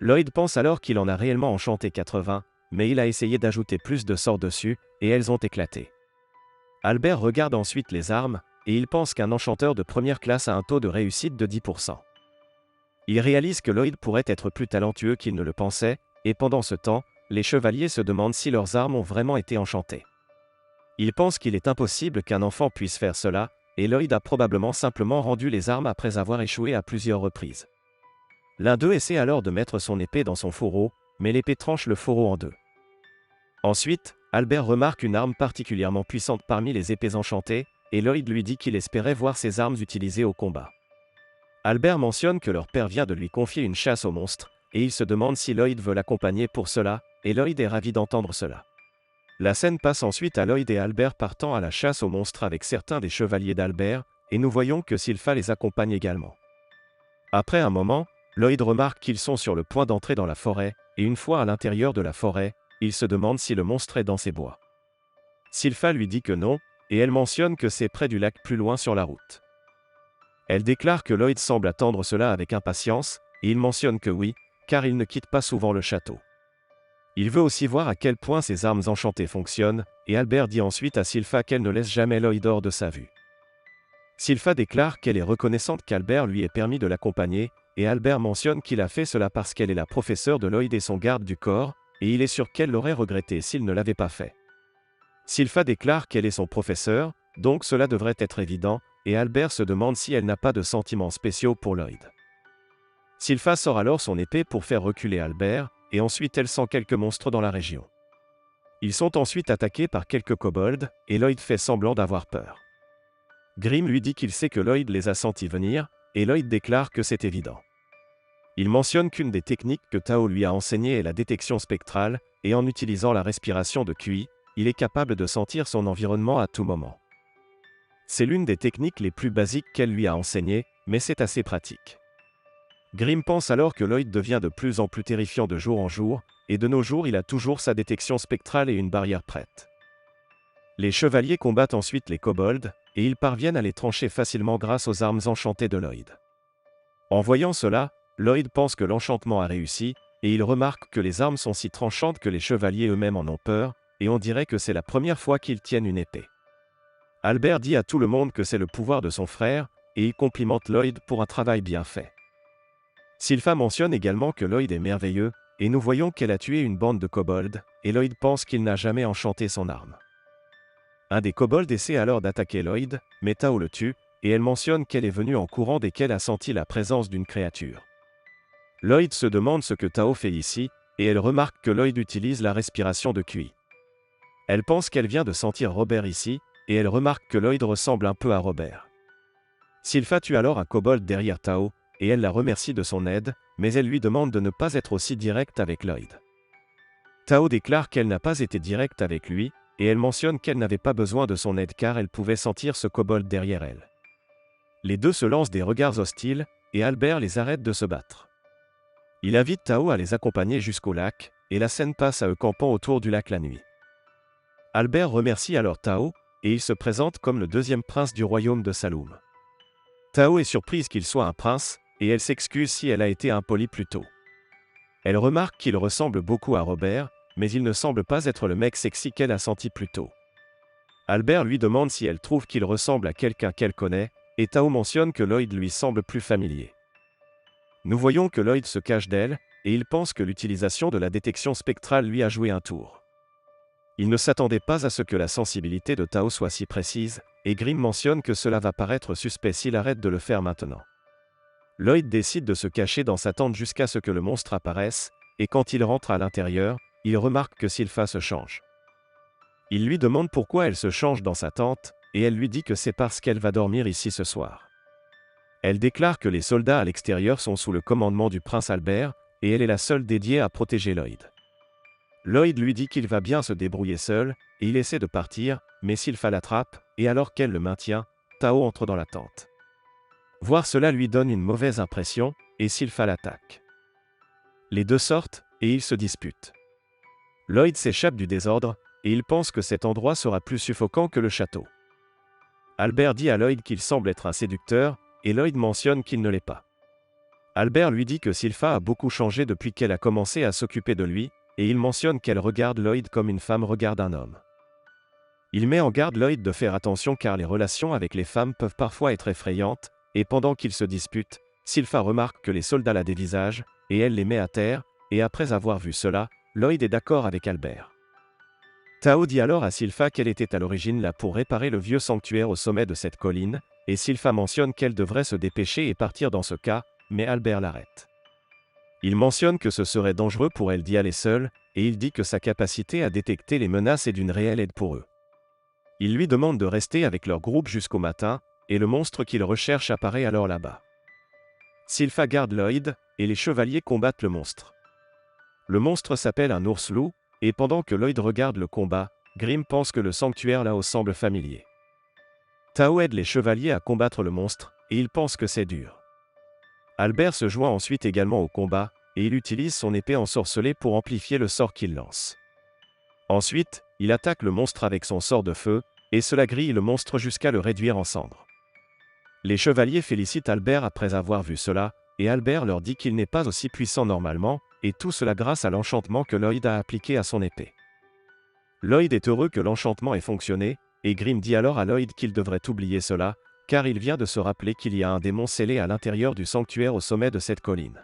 Lloyd pense alors qu'il en a réellement enchanté 80, mais il a essayé d'ajouter plus de sorts dessus, et elles ont éclaté. Albert regarde ensuite les armes, et il pense qu'un enchanteur de première classe a un taux de réussite de 10%. Il réalise que Lloyd pourrait être plus talentueux qu'il ne le pensait, et pendant ce temps, les chevaliers se demandent si leurs armes ont vraiment été enchantées. Ils pensent qu'il est impossible qu'un enfant puisse faire cela, et Lloyd a probablement simplement rendu les armes après avoir échoué à plusieurs reprises. L'un d'eux essaie alors de mettre son épée dans son fourreau, mais l'épée tranche le fourreau en deux. Ensuite, Albert remarque une arme particulièrement puissante parmi les épées enchantées, et Lloyd lui dit qu'il espérait voir ses armes utilisées au combat. Albert mentionne que leur père vient de lui confier une chasse aux monstres, et il se demande si Lloyd veut l'accompagner pour cela, et Lloyd est ravi d'entendre cela. La scène passe ensuite à Lloyd et Albert partant à la chasse aux monstres avec certains des chevaliers d'Albert, et nous voyons que Sylpha les accompagne également. Après un moment, Lloyd remarque qu'ils sont sur le point d'entrer dans la forêt, et une fois à l'intérieur de la forêt, il se demande si le monstre est dans ces bois. Sylpha lui dit que non, et elle mentionne que c'est près du lac plus loin sur la route. Elle déclare que Lloyd semble attendre cela avec impatience, et il mentionne que oui, car il ne quitte pas souvent le château. Il veut aussi voir à quel point ses armes enchantées fonctionnent, et Albert dit ensuite à Sylpha qu'elle ne laisse jamais Lloyd hors de sa vue. Sylpha déclare qu'elle est reconnaissante qu'Albert lui ait permis de l'accompagner, et Albert mentionne qu'il a fait cela parce qu'elle est la professeure de Lloyd et son garde du corps, et il est sûr qu'elle l'aurait regretté s'il ne l'avait pas fait. Sylpha déclare qu'elle est son professeur, donc cela devrait être évident, et Albert se demande si elle n'a pas de sentiments spéciaux pour Lloyd. Sylpha sort alors son épée pour faire reculer Albert, et ensuite elle sent quelques monstres dans la région. Ils sont ensuite attaqués par quelques kobolds, et Lloyd fait semblant d'avoir peur. Grimm lui dit qu'il sait que Lloyd les a sentis venir, et Lloyd déclare que c'est évident. Il mentionne qu'une des techniques que Tao lui a enseignées est la détection spectrale, et en utilisant la respiration de QI, il est capable de sentir son environnement à tout moment. C'est l'une des techniques les plus basiques qu'elle lui a enseignées, mais c'est assez pratique. Grimm pense alors que Lloyd devient de plus en plus terrifiant de jour en jour, et de nos jours il a toujours sa détection spectrale et une barrière prête. Les chevaliers combattent ensuite les kobolds, et ils parviennent à les trancher facilement grâce aux armes enchantées de Lloyd. En voyant cela, Lloyd pense que l'enchantement a réussi, et il remarque que les armes sont si tranchantes que les chevaliers eux-mêmes en ont peur, et on dirait que c'est la première fois qu'ils tiennent une épée. Albert dit à tout le monde que c'est le pouvoir de son frère, et il complimente Lloyd pour un travail bien fait. Sylpha mentionne également que Lloyd est merveilleux, et nous voyons qu'elle a tué une bande de kobolds, et Lloyd pense qu'il n'a jamais enchanté son arme. Un des kobolds essaie alors d'attaquer Lloyd, mais Tao le tue, et elle mentionne qu'elle est venue en courant dès qu'elle a senti la présence d'une créature. Lloyd se demande ce que Tao fait ici, et elle remarque que Lloyd utilise la respiration de QI. Elle pense qu'elle vient de sentir Robert ici, et elle remarque que Lloyd ressemble un peu à Robert. Sylpha tue alors un kobold derrière Tao, et elle la remercie de son aide, mais elle lui demande de ne pas être aussi directe avec Lloyd. Tao déclare qu'elle n'a pas été directe avec lui, et elle mentionne qu'elle n'avait pas besoin de son aide car elle pouvait sentir ce kobold derrière elle. Les deux se lancent des regards hostiles, et Albert les arrête de se battre. Il invite Tao à les accompagner jusqu'au lac, et la scène passe à eux campant autour du lac la nuit. Albert remercie alors Tao, et il se présente comme le deuxième prince du royaume de Saloum. Tao est surprise qu'il soit un prince, et elle s'excuse si elle a été impolie plus tôt. Elle remarque qu'il ressemble beaucoup à Robert, mais il ne semble pas être le mec sexy qu'elle a senti plus tôt. Albert lui demande si elle trouve qu'il ressemble à quelqu'un qu'elle connaît, et Tao mentionne que Lloyd lui semble plus familier. Nous voyons que Lloyd se cache d'elle, et il pense que l'utilisation de la détection spectrale lui a joué un tour. Il ne s'attendait pas à ce que la sensibilité de Tao soit si précise, et Grimm mentionne que cela va paraître suspect s'il arrête de le faire maintenant. Lloyd décide de se cacher dans sa tente jusqu'à ce que le monstre apparaisse, et quand il rentre à l'intérieur, il remarque que Sylpha se change. Il lui demande pourquoi elle se change dans sa tente, et elle lui dit que c'est parce qu'elle va dormir ici ce soir. Elle déclare que les soldats à l'extérieur sont sous le commandement du prince Albert, et elle est la seule dédiée à protéger Lloyd. Lloyd lui dit qu'il va bien se débrouiller seul, et il essaie de partir, mais Sylpha l'attrape, et alors qu'elle le maintient, Tao entre dans la tente. Voir cela lui donne une mauvaise impression, et Sylpha l'attaque. Les deux sortent, et ils se disputent. Lloyd s'échappe du désordre, et il pense que cet endroit sera plus suffocant que le château. Albert dit à Lloyd qu'il semble être un séducteur, et Lloyd mentionne qu'il ne l'est pas. Albert lui dit que Sylpha a beaucoup changé depuis qu'elle a commencé à s'occuper de lui, et il mentionne qu'elle regarde Lloyd comme une femme regarde un homme. Il met en garde Lloyd de faire attention car les relations avec les femmes peuvent parfois être effrayantes, et pendant qu'ils se disputent, Sylpha remarque que les soldats la dévisagent, et elle les met à terre, et après avoir vu cela, Lloyd est d'accord avec Albert. Tao dit alors à Sylpha qu'elle était à l'origine là pour réparer le vieux sanctuaire au sommet de cette colline, et Sylpha mentionne qu'elle devrait se dépêcher et partir dans ce cas, mais Albert l'arrête. Il mentionne que ce serait dangereux pour elle d'y aller seule, et il dit que sa capacité à détecter les menaces est d'une réelle aide pour eux. Il lui demande de rester avec leur groupe jusqu'au matin, et le monstre qu'il recherche apparaît alors là-bas. Sylpha garde Lloyd, et les chevaliers combattent le monstre. Le monstre s'appelle un ours-loup, et pendant que Lloyd regarde le combat, Grim pense que le sanctuaire là-haut semble familier. Tao aide les chevaliers à combattre le monstre, et il pense que c'est dur. Albert se joint ensuite également au combat, et il utilise son épée ensorcelée pour amplifier le sort qu'il lance. Ensuite, il attaque le monstre avec son sort de feu, et cela grille le monstre jusqu'à le réduire en cendres. Les chevaliers félicitent Albert après avoir vu cela, et Albert leur dit qu'il n'est pas aussi puissant normalement, et tout cela grâce à l'enchantement que Lloyd a appliqué à son épée. Lloyd est heureux que l'enchantement ait fonctionné, et Grim dit alors à Lloyd qu'il devrait oublier cela, car il vient de se rappeler qu'il y a un démon scellé à l'intérieur du sanctuaire au sommet de cette colline.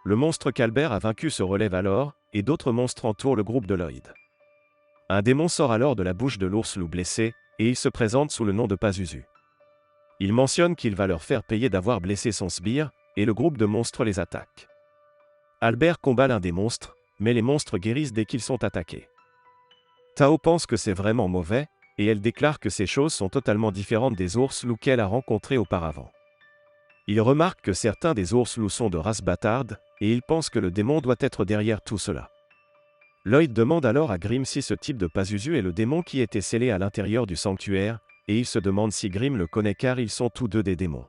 Le monstre qu'Albert a vaincu se relève alors, et d'autres monstres entourent le groupe de Lloyd. Un démon sort alors de la bouche de l'ours-loup blessé, et il se présente sous le nom de Pazuzu. Il mentionne qu'il va leur faire payer d'avoir blessé son sbire, et le groupe de monstres les attaque. Albert combat l'un des monstres, mais les monstres guérissent dès qu'ils sont attaqués. Tao pense que c'est vraiment mauvais, et elle déclare que ces choses sont totalement différentes des ours-loups qu'elle a rencontrés auparavant. Il remarque que certains des ours-loups sont de race bâtarde, et il pense que le démon doit être derrière tout cela. Lloyd demande alors à Grim si ce type de Pazuzu est le démon qui était scellé à l'intérieur du sanctuaire, et il se demande si Grim le connaît car ils sont tous deux des démons.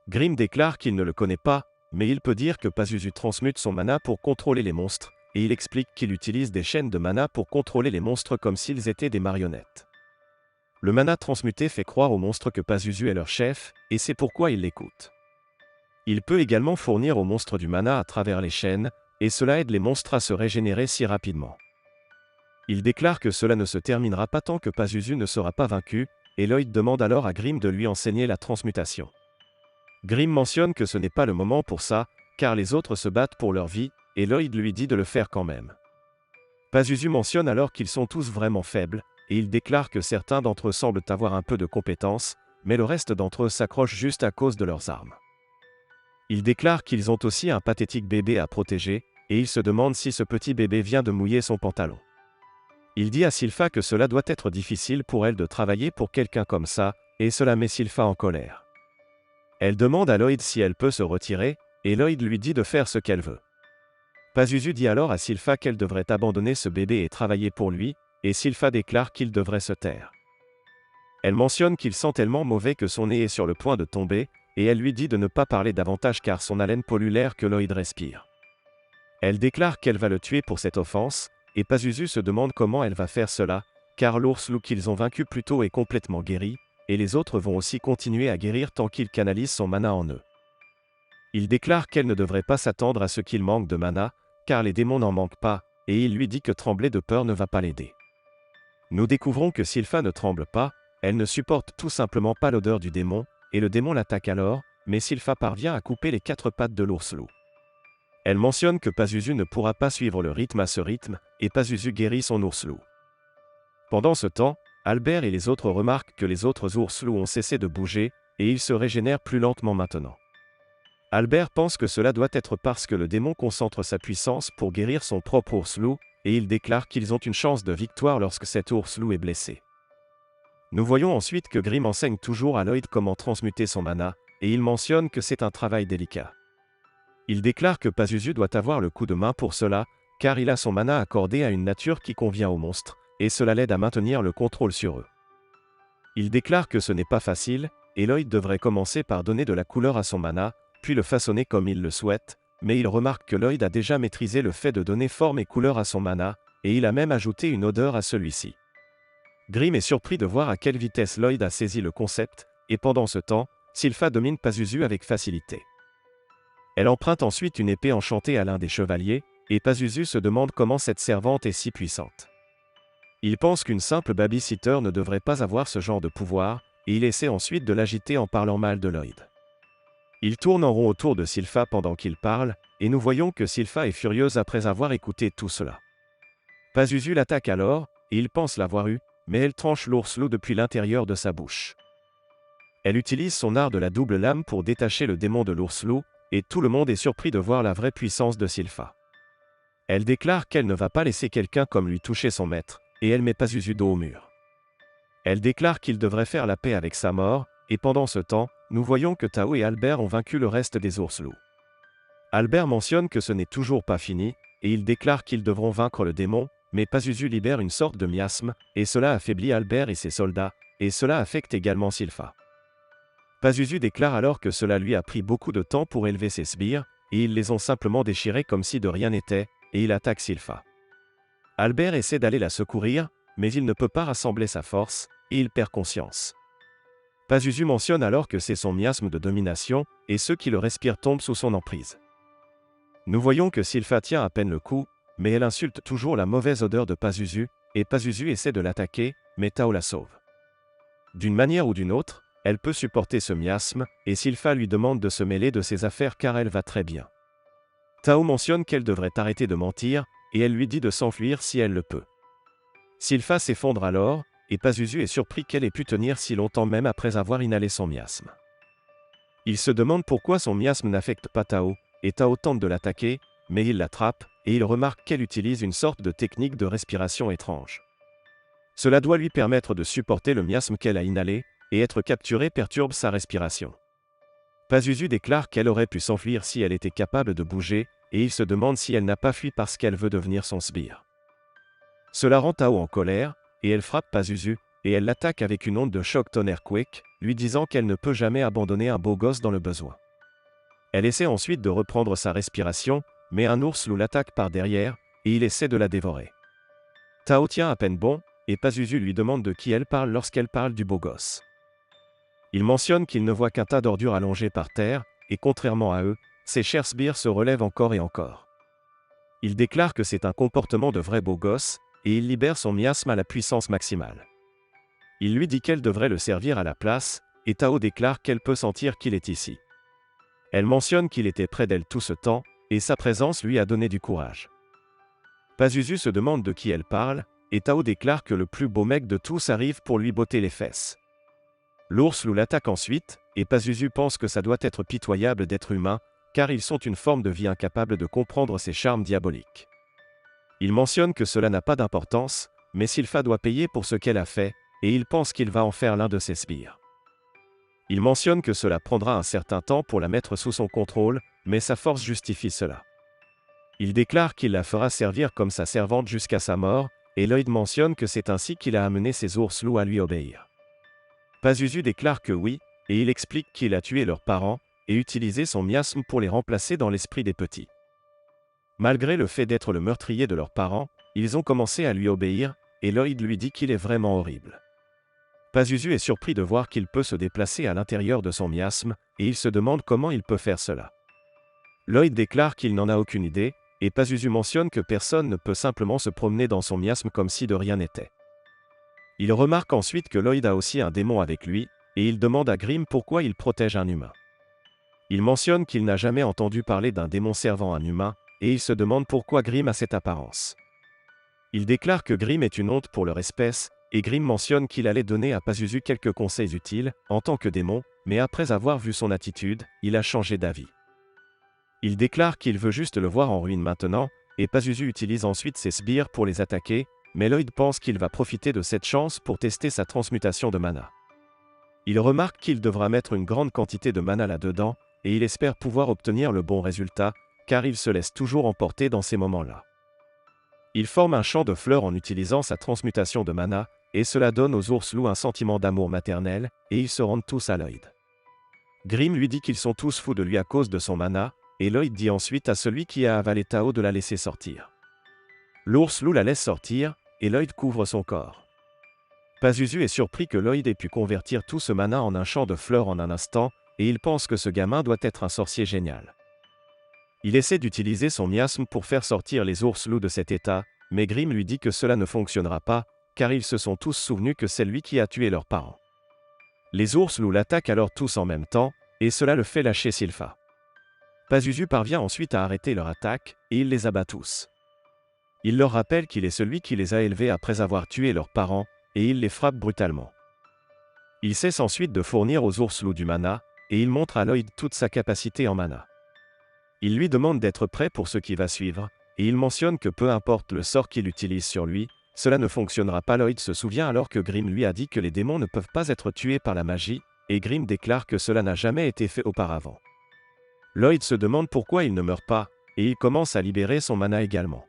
Grim déclare qu'il ne le connaît pas, mais il peut dire que Pazuzu transmute son mana pour contrôler les monstres, et il explique qu'il utilise des chaînes de mana pour contrôler les monstres comme s'ils étaient des marionnettes. Le mana transmuté fait croire aux monstres que Pazuzu est leur chef, et c'est pourquoi il l'écoute. Il peut également fournir aux monstres du mana à travers les chaînes, et cela aide les monstres à se régénérer si rapidement. Il déclare que cela ne se terminera pas tant que Pazuzu ne sera pas vaincu, et Lloyd demande alors à Grim de lui enseigner la transmutation. Grim mentionne que ce n'est pas le moment pour ça, car les autres se battent pour leur vie, et Lloyd lui dit de le faire quand même. Pazuzu mentionne alors qu'ils sont tous vraiment faibles, et il déclare que certains d'entre eux semblent avoir un peu de compétences, mais le reste d'entre eux s'accrochent juste à cause de leurs armes. Il déclare qu'ils ont aussi un pathétique bébé à protéger, et il se demande si ce petit bébé vient de mouiller son pantalon. Il dit à Sylpha que cela doit être difficile pour elle de travailler pour quelqu'un comme ça, et cela met Sylpha en colère. Elle demande à Lloyd si elle peut se retirer, et Lloyd lui dit de faire ce qu'elle veut. Pazuzu dit alors à Sylpha qu'elle devrait abandonner ce bébé et travailler pour lui, et Sylpha déclare qu'il devrait se taire. Elle mentionne qu'il sent tellement mauvais que son nez est sur le point de tomber, et elle lui dit de ne pas parler davantage car son haleine pollue l'air que Lloyd respire. Elle déclare qu'elle va le tuer pour cette offense, et Pazuzu se demande comment elle va faire cela, car l'ours-loup qu'ils ont vaincu plus tôt est complètement guéri, et les autres vont aussi continuer à guérir tant qu'il canalise son mana en eux. Il déclare qu'elle ne devrait pas s'attendre à ce qu'il manque de mana, car les démons n'en manquent pas, et il lui dit que trembler de peur ne va pas l'aider. Nous découvrons que Sylpha ne tremble pas, elle ne supporte tout simplement pas l'odeur du démon, et le démon l'attaque alors, mais Sylpha parvient à couper les 4 pattes de l'ours-loup. Elle mentionne que Pazuzu ne pourra pas suivre le rythme à ce rythme, et Pazuzu guérit son ours-loup. Pendant ce temps, Albert et les autres remarquent que les autres ours-loups ont cessé de bouger, et ils se régénèrent plus lentement maintenant. Albert pense que cela doit être parce que le démon concentre sa puissance pour guérir son propre ours-loup, et il déclare qu'ils ont une chance de victoire lorsque cet ours-loup est blessé. Nous voyons ensuite que Grim enseigne toujours à Lloyd comment transmuter son mana, et il mentionne que c'est un travail délicat. Il déclare que Pazuzu doit avoir le coup de main pour cela, car il a son mana accordé à une nature qui convient aux monstres, et cela l'aide à maintenir le contrôle sur eux. Il déclare que ce n'est pas facile, et Lloyd devrait commencer par donner de la couleur à son mana, puis le façonner comme il le souhaite, mais il remarque que Lloyd a déjà maîtrisé le fait de donner forme et couleur à son mana, et il a même ajouté une odeur à celui-ci. Grim est surpris de voir à quelle vitesse Lloyd a saisi le concept, et pendant ce temps, Sylpha domine Pazuzu avec facilité. Elle emprunte ensuite une épée enchantée à l'un des chevaliers, et Pazuzu se demande comment cette servante est si puissante. Il pense qu'une simple babysitter ne devrait pas avoir ce genre de pouvoir, et il essaie ensuite de l'agiter en parlant mal de Lloyd. Il tourne en rond autour de Sylpha pendant qu'il parle, et nous voyons que Sylpha est furieuse après avoir écouté tout cela. Pazuzu l'attaque alors, et il pense l'avoir eu, mais elle tranche l'ours-loup depuis l'intérieur de sa bouche. Elle utilise son art de la double lame pour détacher le démon de l'ours-loup, et tout le monde est surpris de voir la vraie puissance de Sylpha. Elle déclare qu'elle ne va pas laisser quelqu'un comme lui toucher son maître, et elle met Pazuzu dos au mur. Elle déclare qu'il devrait faire la paix avec sa mort, et pendant ce temps, nous voyons que Tao et Albert ont vaincu le reste des ours-loups. Albert mentionne que ce n'est toujours pas fini, et il déclare qu'ils devront vaincre le démon, mais Pazuzu libère une sorte de miasme, et cela affaiblit Albert et ses soldats, et cela affecte également Sylpha. Pazuzu déclare alors que cela lui a pris beaucoup de temps pour élever ses sbires, et ils les ont simplement déchirés comme si de rien n'était, et il attaque Sylpha. Albert essaie d'aller la secourir, mais il ne peut pas rassembler sa force, et il perd conscience. Pazuzu mentionne alors que c'est son miasme de domination, et ceux qui le respirent tombent sous son emprise. Nous voyons que Sylpha tient à peine le coup, mais elle insulte toujours la mauvaise odeur de Pazuzu, et Pazuzu essaie de l'attaquer, mais Tao la sauve. D'une manière ou d'une autre, elle peut supporter ce miasme, et Sylpha lui demande de se mêler de ses affaires car elle va très bien. Tao mentionne qu'elle devrait arrêter de mentir, et elle lui dit de s'enfuir si elle le peut. Sylpha s'effondre alors, et Pazuzu est surpris qu'elle ait pu tenir si longtemps même après avoir inhalé son miasme. Il se demande pourquoi son miasme n'affecte pas Tao, et Tao tente de l'attaquer, mais il l'attrape, et il remarque qu'elle utilise une sorte de technique de respiration étrange. Cela doit lui permettre de supporter le miasme qu'elle a inhalé, et être capturée perturbe sa respiration. Pazuzu déclare qu'elle aurait pu s'enfuir si elle était capable de bouger, et il se demande si elle n'a pas fui parce qu'elle veut devenir son sbire. Cela rend Tao en colère, et elle frappe Pazuzu, et elle l'attaque avec une onde de choc tonnerre quake, lui disant qu'elle ne peut jamais abandonner un beau gosse dans le besoin. Elle essaie ensuite de reprendre sa respiration, mais un ours-loup l'attaque par derrière, et il essaie de la dévorer. Tao tient à peine bon, et Pazuzu lui demande de qui elle parle lorsqu'elle parle du beau gosse. Il mentionne qu'il ne voit qu'un tas d'ordures allongées par terre, et contrairement à eux, ses chers sbires se relèvent encore et encore. Il déclare que c'est un comportement de vrai beau gosse, et il libère son miasme à la puissance maximale. Il lui dit qu'elle devrait le servir à la place, et Tao déclare qu'elle peut sentir qu'il est ici. Elle mentionne qu'il était près d'elle tout ce temps, et sa présence lui a donné du courage. Pazuzu se demande de qui elle parle, et Tao déclare que le plus beau mec de tous arrive pour lui botter les fesses. L'ours-loup l'attaque ensuite, et Pazuzu pense que ça doit être pitoyable d'être humain, car ils sont une forme de vie incapable de comprendre ses charmes diaboliques. Il mentionne que cela n'a pas d'importance, mais Sylpha doit payer pour ce qu'elle a fait, et il pense qu'il va en faire l'un de ses sbires. Il mentionne que cela prendra un certain temps pour la mettre sous son contrôle, mais sa force justifie cela. Il déclare qu'il la fera servir comme sa servante jusqu'à sa mort, et Lloyd mentionne que c'est ainsi qu'il a amené ses ours-loups à lui obéir. Pazuzu déclare que oui, et il explique qu'il a tué leurs parents, et utilisé son miasme pour les remplacer dans l'esprit des petits. Malgré le fait d'être le meurtrier de leurs parents, ils ont commencé à lui obéir, et Lloyd lui dit qu'il est vraiment horrible. Pazuzu est surpris de voir qu'il peut se déplacer à l'intérieur de son miasme, et il se demande comment il peut faire cela. Lloyd déclare qu'il n'en a aucune idée, et Pazuzu mentionne que personne ne peut simplement se promener dans son miasme comme si de rien n'était. Il remarque ensuite que Lloyd a aussi un démon avec lui, et il demande à Grimm pourquoi il protège un humain. Il mentionne qu'il n'a jamais entendu parler d'un démon servant un humain, et il se demande pourquoi Grimm a cette apparence. Il déclare que Grimm est une honte pour leur espèce, et Grimm mentionne qu'il allait donner à Pazuzu quelques conseils utiles, en tant que démon, mais après avoir vu son attitude, il a changé d'avis. Il déclare qu'il veut juste le voir en ruine maintenant, et Pazuzu utilise ensuite ses sbires pour les attaquer, mais Lloyd pense qu'il va profiter de cette chance pour tester sa transmutation de mana. Il remarque qu'il devra mettre une grande quantité de mana là-dedans, et il espère pouvoir obtenir le bon résultat, car il se laisse toujours emporter dans ces moments-là. Il forme un champ de fleurs en utilisant sa transmutation de mana, et cela donne aux ours-loups un sentiment d'amour maternel, et ils se rendent tous à Lloyd. Grimm lui dit qu'ils sont tous fous de lui à cause de son mana, et Lloyd dit ensuite à celui qui a avalé Tao de la laisser sortir. L'ours-loup la laisse sortir, et Lloyd couvre son corps. Pazuzu est surpris que Lloyd ait pu convertir tout ce mana en un champ de fleurs en un instant, et il pense que ce gamin doit être un sorcier génial. Il essaie d'utiliser son miasme pour faire sortir les ours-loups de cet état, mais Grimm lui dit que cela ne fonctionnera pas, car ils se sont tous souvenus que c'est lui qui a tué leurs parents. Les ours-loups l'attaquent alors tous en même temps, et cela le fait lâcher Sylpha. Pazuzu parvient ensuite à arrêter leur attaque, et il les abat tous. Il leur rappelle qu'il est celui qui les a élevés après avoir tué leurs parents, et il les frappe brutalement. Il cesse ensuite de fournir aux ours-loups du mana, et il montre à Lloyd toute sa capacité en mana. Il lui demande d'être prêt pour ce qui va suivre, et il mentionne que peu importe le sort qu'il utilise sur lui, cela ne fonctionnera pas. Lloyd se souvient alors que Grimm lui a dit que les démons ne peuvent pas être tués par la magie, et Grimm déclare que cela n'a jamais été fait auparavant. Lloyd se demande pourquoi il ne meurt pas, et il commence à libérer son mana également.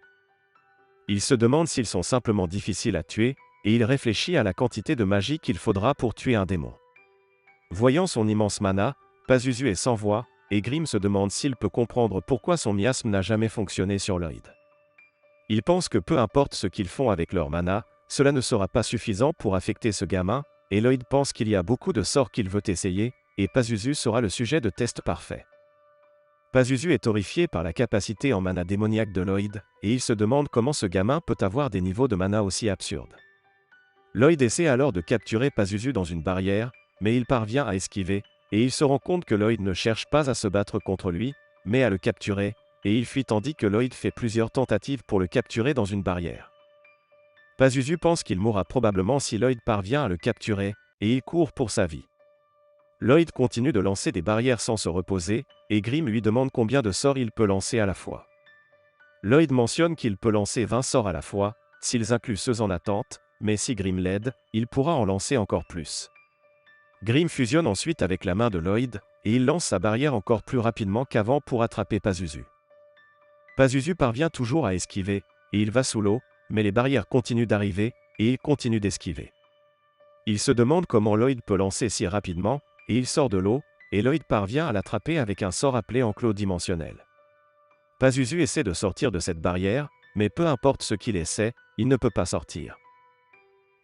Il se demande s'ils sont simplement difficiles à tuer, et il réfléchit à la quantité de magie qu'il faudra pour tuer un démon. Voyant son immense mana, Pazuzu est sans voix, et Grimm se demande s'il peut comprendre pourquoi son miasme n'a jamais fonctionné sur Lloyd. Il pense que peu importe ce qu'ils font avec leur mana, cela ne sera pas suffisant pour affecter ce gamin, et Lloyd pense qu'il y a beaucoup de sorts qu'il veut essayer, et Pazuzu sera le sujet de tests parfaits. Pazuzu est horrifié par la capacité en mana démoniaque de Lloyd, et il se demande comment ce gamin peut avoir des niveaux de mana aussi absurdes. Lloyd essaie alors de capturer Pazuzu dans une barrière, mais il parvient à esquiver, et il se rend compte que Lloyd ne cherche pas à se battre contre lui, mais à le capturer, et il fuit tandis que Lloyd fait plusieurs tentatives pour le capturer dans une barrière. Pazuzu pense qu'il mourra probablement si Lloyd parvient à le capturer, et il court pour sa vie. Lloyd continue de lancer des barrières sans se reposer, et Grimm lui demande combien de sorts il peut lancer à la fois. Lloyd mentionne qu'il peut lancer 20 sorts à la fois, s'ils incluent ceux en attente, mais si Grimm l'aide, il pourra en lancer encore plus. Grimm fusionne ensuite avec la main de Lloyd, et il lance sa barrière encore plus rapidement qu'avant pour attraper Pazuzu. Pazuzu parvient toujours à esquiver, et il va sous l'eau, mais les barrières continuent d'arriver, et il continue d'esquiver. Il se demande comment Lloyd peut lancer si rapidement, et il sort de l'eau, et Lloyd parvient à l'attraper avec un sort appelé enclos dimensionnel. Pazuzu essaie de sortir de cette barrière, mais peu importe ce qu'il essaie, il ne peut pas sortir.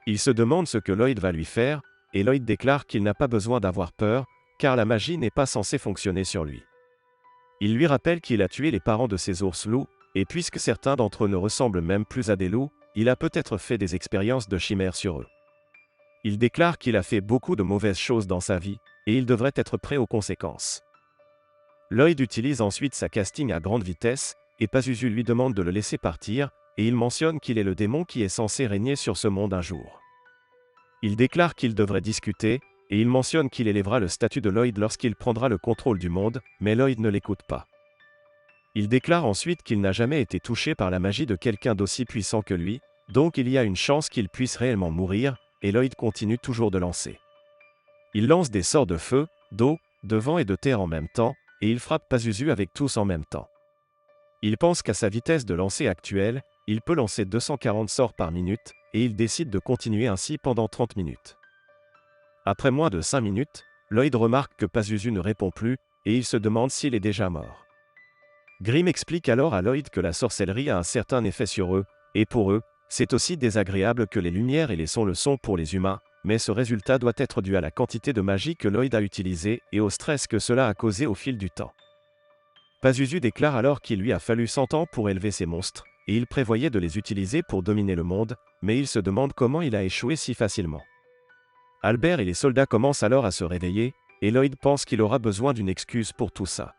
Il se demande ce que Lloyd va lui faire, et Lloyd déclare qu'il n'a pas besoin d'avoir peur, car la magie n'est pas censée fonctionner sur lui. Il lui rappelle qu'il a tué les parents de ses ours-loups, et puisque certains d'entre eux ne ressemblent même plus à des loups, il a peut-être fait des expériences de chimères sur eux. Il déclare qu'il a fait beaucoup de mauvaises choses dans sa vie, et il devrait être prêt aux conséquences. Lloyd utilise ensuite sa casting à grande vitesse, et Pazuzu lui demande de le laisser partir, et il mentionne qu'il est le démon qui est censé régner sur ce monde un jour. Il déclare qu'il devrait discuter, et il mentionne qu'il élèvera le statut de Lloyd lorsqu'il prendra le contrôle du monde, mais Lloyd ne l'écoute pas. Il déclare ensuite qu'il n'a jamais été touché par la magie de quelqu'un d'aussi puissant que lui, donc il y a une chance qu'il puisse réellement mourir, et Lloyd continue toujours de lancer. Il lance des sorts de feu, d'eau, de vent et de terre en même temps, et il frappe Pazuzu avec tous en même temps. Il pense qu'à sa vitesse de lancer actuelle, il peut lancer 240 sorts par minute, et il décide de continuer ainsi pendant 30 minutes. Après moins de 5 minutes, Lloyd remarque que Pazuzu ne répond plus, et il se demande s'il est déjà mort. Grimm explique alors à Lloyd que la sorcellerie a un certain effet sur eux, et pour eux, c'est aussi désagréable que les lumières et les sons le sont pour les humains, mais ce résultat doit être dû à la quantité de magie que Lloyd a utilisée et au stress que cela a causé au fil du temps. Pazuzu déclare alors qu'il lui a fallu 100 ans pour élever ces monstres, et il prévoyait de les utiliser pour dominer le monde, mais il se demande comment il a échoué si facilement. Albert et les soldats commencent alors à se réveiller, et Lloyd pense qu'il aura besoin d'une excuse pour tout ça.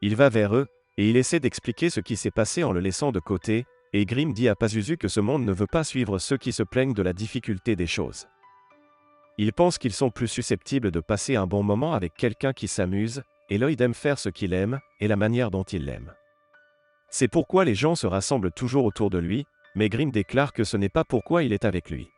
Il va vers eux, et il essaie d'expliquer ce qui s'est passé en le laissant de côté, et Grimm dit à Pazuzu que ce monde ne veut pas suivre ceux qui se plaignent de la difficulté des choses. Il pense qu'ils sont plus susceptibles de passer un bon moment avec quelqu'un qui s'amuse, et Lloyd aime faire ce qu'il aime, et la manière dont il l'aime. C'est pourquoi les gens se rassemblent toujours autour de lui, mais Grimm déclare que ce n'est pas pourquoi il est avec lui.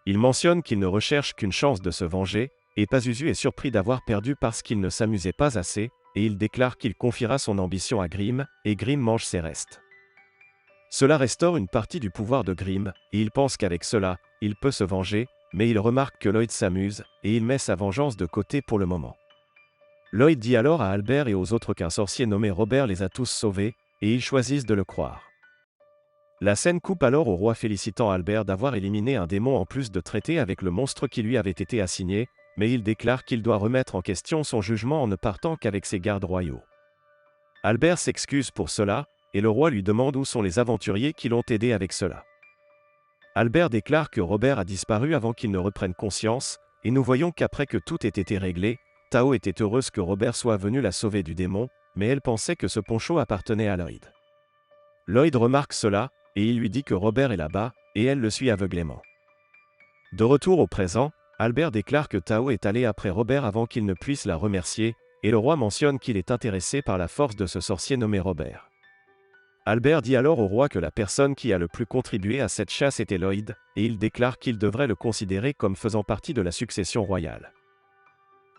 Il mentionne qu'il ne recherche qu'une chance de se venger, et Pazuzu est surpris d'avoir perdu parce qu'il ne s'amusait pas assez, et il déclare qu'il confiera son ambition à Grimm, et Grimm mange ses restes. Cela restaure une partie du pouvoir de Grimm, et il pense qu'avec cela, il peut se venger, mais il remarque que Lloyd s'amuse, et il met sa vengeance de côté pour le moment. Lloyd dit alors à Albert et aux autres qu'un sorcier nommé Robert les a tous sauvés, et ils choisissent de le croire. La scène coupe alors au roi félicitant Albert d'avoir éliminé un démon en plus de traiter avec le monstre qui lui avait été assigné, mais il déclare qu'il doit remettre en question son jugement en ne partant qu'avec ses gardes royaux. Albert s'excuse pour cela, et le roi lui demande où sont les aventuriers qui l'ont aidé avec cela. Albert déclare que Robert a disparu avant qu'il ne reprenne conscience, et nous voyons qu'après que tout ait été réglé, Tao était heureuse que Robert soit venu la sauver du démon, mais elle pensait que ce poncho appartenait à Lloyd. Lloyd remarque cela, et il lui dit que Robert est là-bas, et elle le suit aveuglément. De retour au présent, Albert déclare que Tao est allé après Robert avant qu'il ne puisse la remercier, et le roi mentionne qu'il est intéressé par la force de ce sorcier nommé Robert. Albert dit alors au roi que la personne qui a le plus contribué à cette chasse était Lloyd, et il déclare qu'il devrait le considérer comme faisant partie de la succession royale.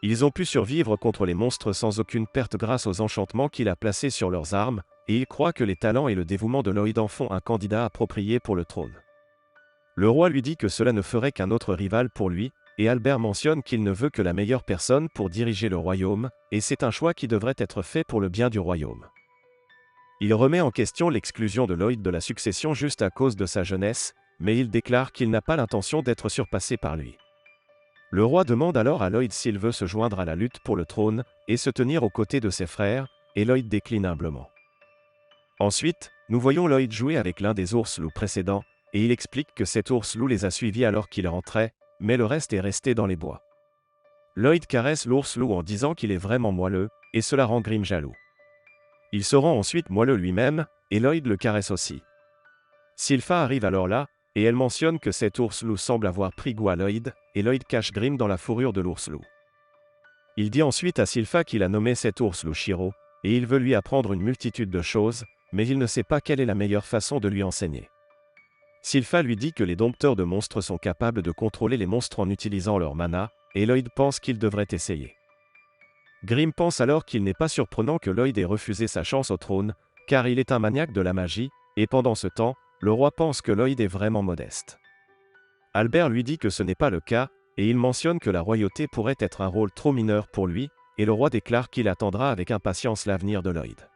Ils ont pu survivre contre les monstres sans aucune perte grâce aux enchantements qu'il a placés sur leurs armes, et il croit que les talents et le dévouement de Lloyd en font un candidat approprié pour le trône. Le roi lui dit que cela ne ferait qu'un autre rival pour lui, et Albert mentionne qu'il ne veut que la meilleure personne pour diriger le royaume, et c'est un choix qui devrait être fait pour le bien du royaume. Il remet en question l'exclusion de Lloyd de la succession juste à cause de sa jeunesse, mais il déclare qu'il n'a pas l'intention d'être surpassé par lui. Le roi demande alors à Lloyd s'il veut se joindre à la lutte pour le trône, et se tenir aux côtés de ses frères, et Lloyd décline humblement. Ensuite, nous voyons Lloyd jouer avec l'un des ours-loups précédents, et il explique que cet ours-loup les a suivis alors qu'il rentrait, mais le reste est resté dans les bois. Lloyd caresse l'ours-loup en disant qu'il est vraiment moelleux, et cela rend Grim jaloux. Il se rend ensuite moelleux lui-même, et Lloyd le caresse aussi. Sylpha arrive alors là, et elle mentionne que cet ours-loup semble avoir pris goût à Lloyd, et Lloyd cache Grim dans la fourrure de l'ours-loup. Il dit ensuite à Sylpha qu'il a nommé cet ours-loup Shiro, et il veut lui apprendre une multitude de choses, mais il ne sait pas quelle est la meilleure façon de lui enseigner. Sylpha lui dit que les dompteurs de monstres sont capables de contrôler les monstres en utilisant leur mana, et Lloyd pense qu'il devrait essayer. Grim pense alors qu'il n'est pas surprenant que Lloyd ait refusé sa chance au trône, car il est un maniaque de la magie, et pendant ce temps, le roi pense que Lloyd est vraiment modeste. Albert lui dit que ce n'est pas le cas, et il mentionne que la royauté pourrait être un rôle trop mineur pour lui, et le roi déclare qu'il attendra avec impatience l'avenir de Lloyd.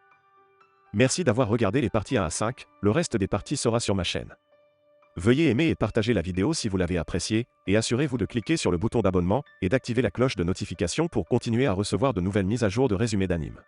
Merci d'avoir regardé les parties 1 à 5, le reste des parties sera sur ma chaîne. Veuillez aimer et partager la vidéo si vous l'avez appréciée, et assurez-vous de cliquer sur le bouton d'abonnement, et d'activer la cloche de notification pour continuer à recevoir de nouvelles mises à jour de résumés d'anime.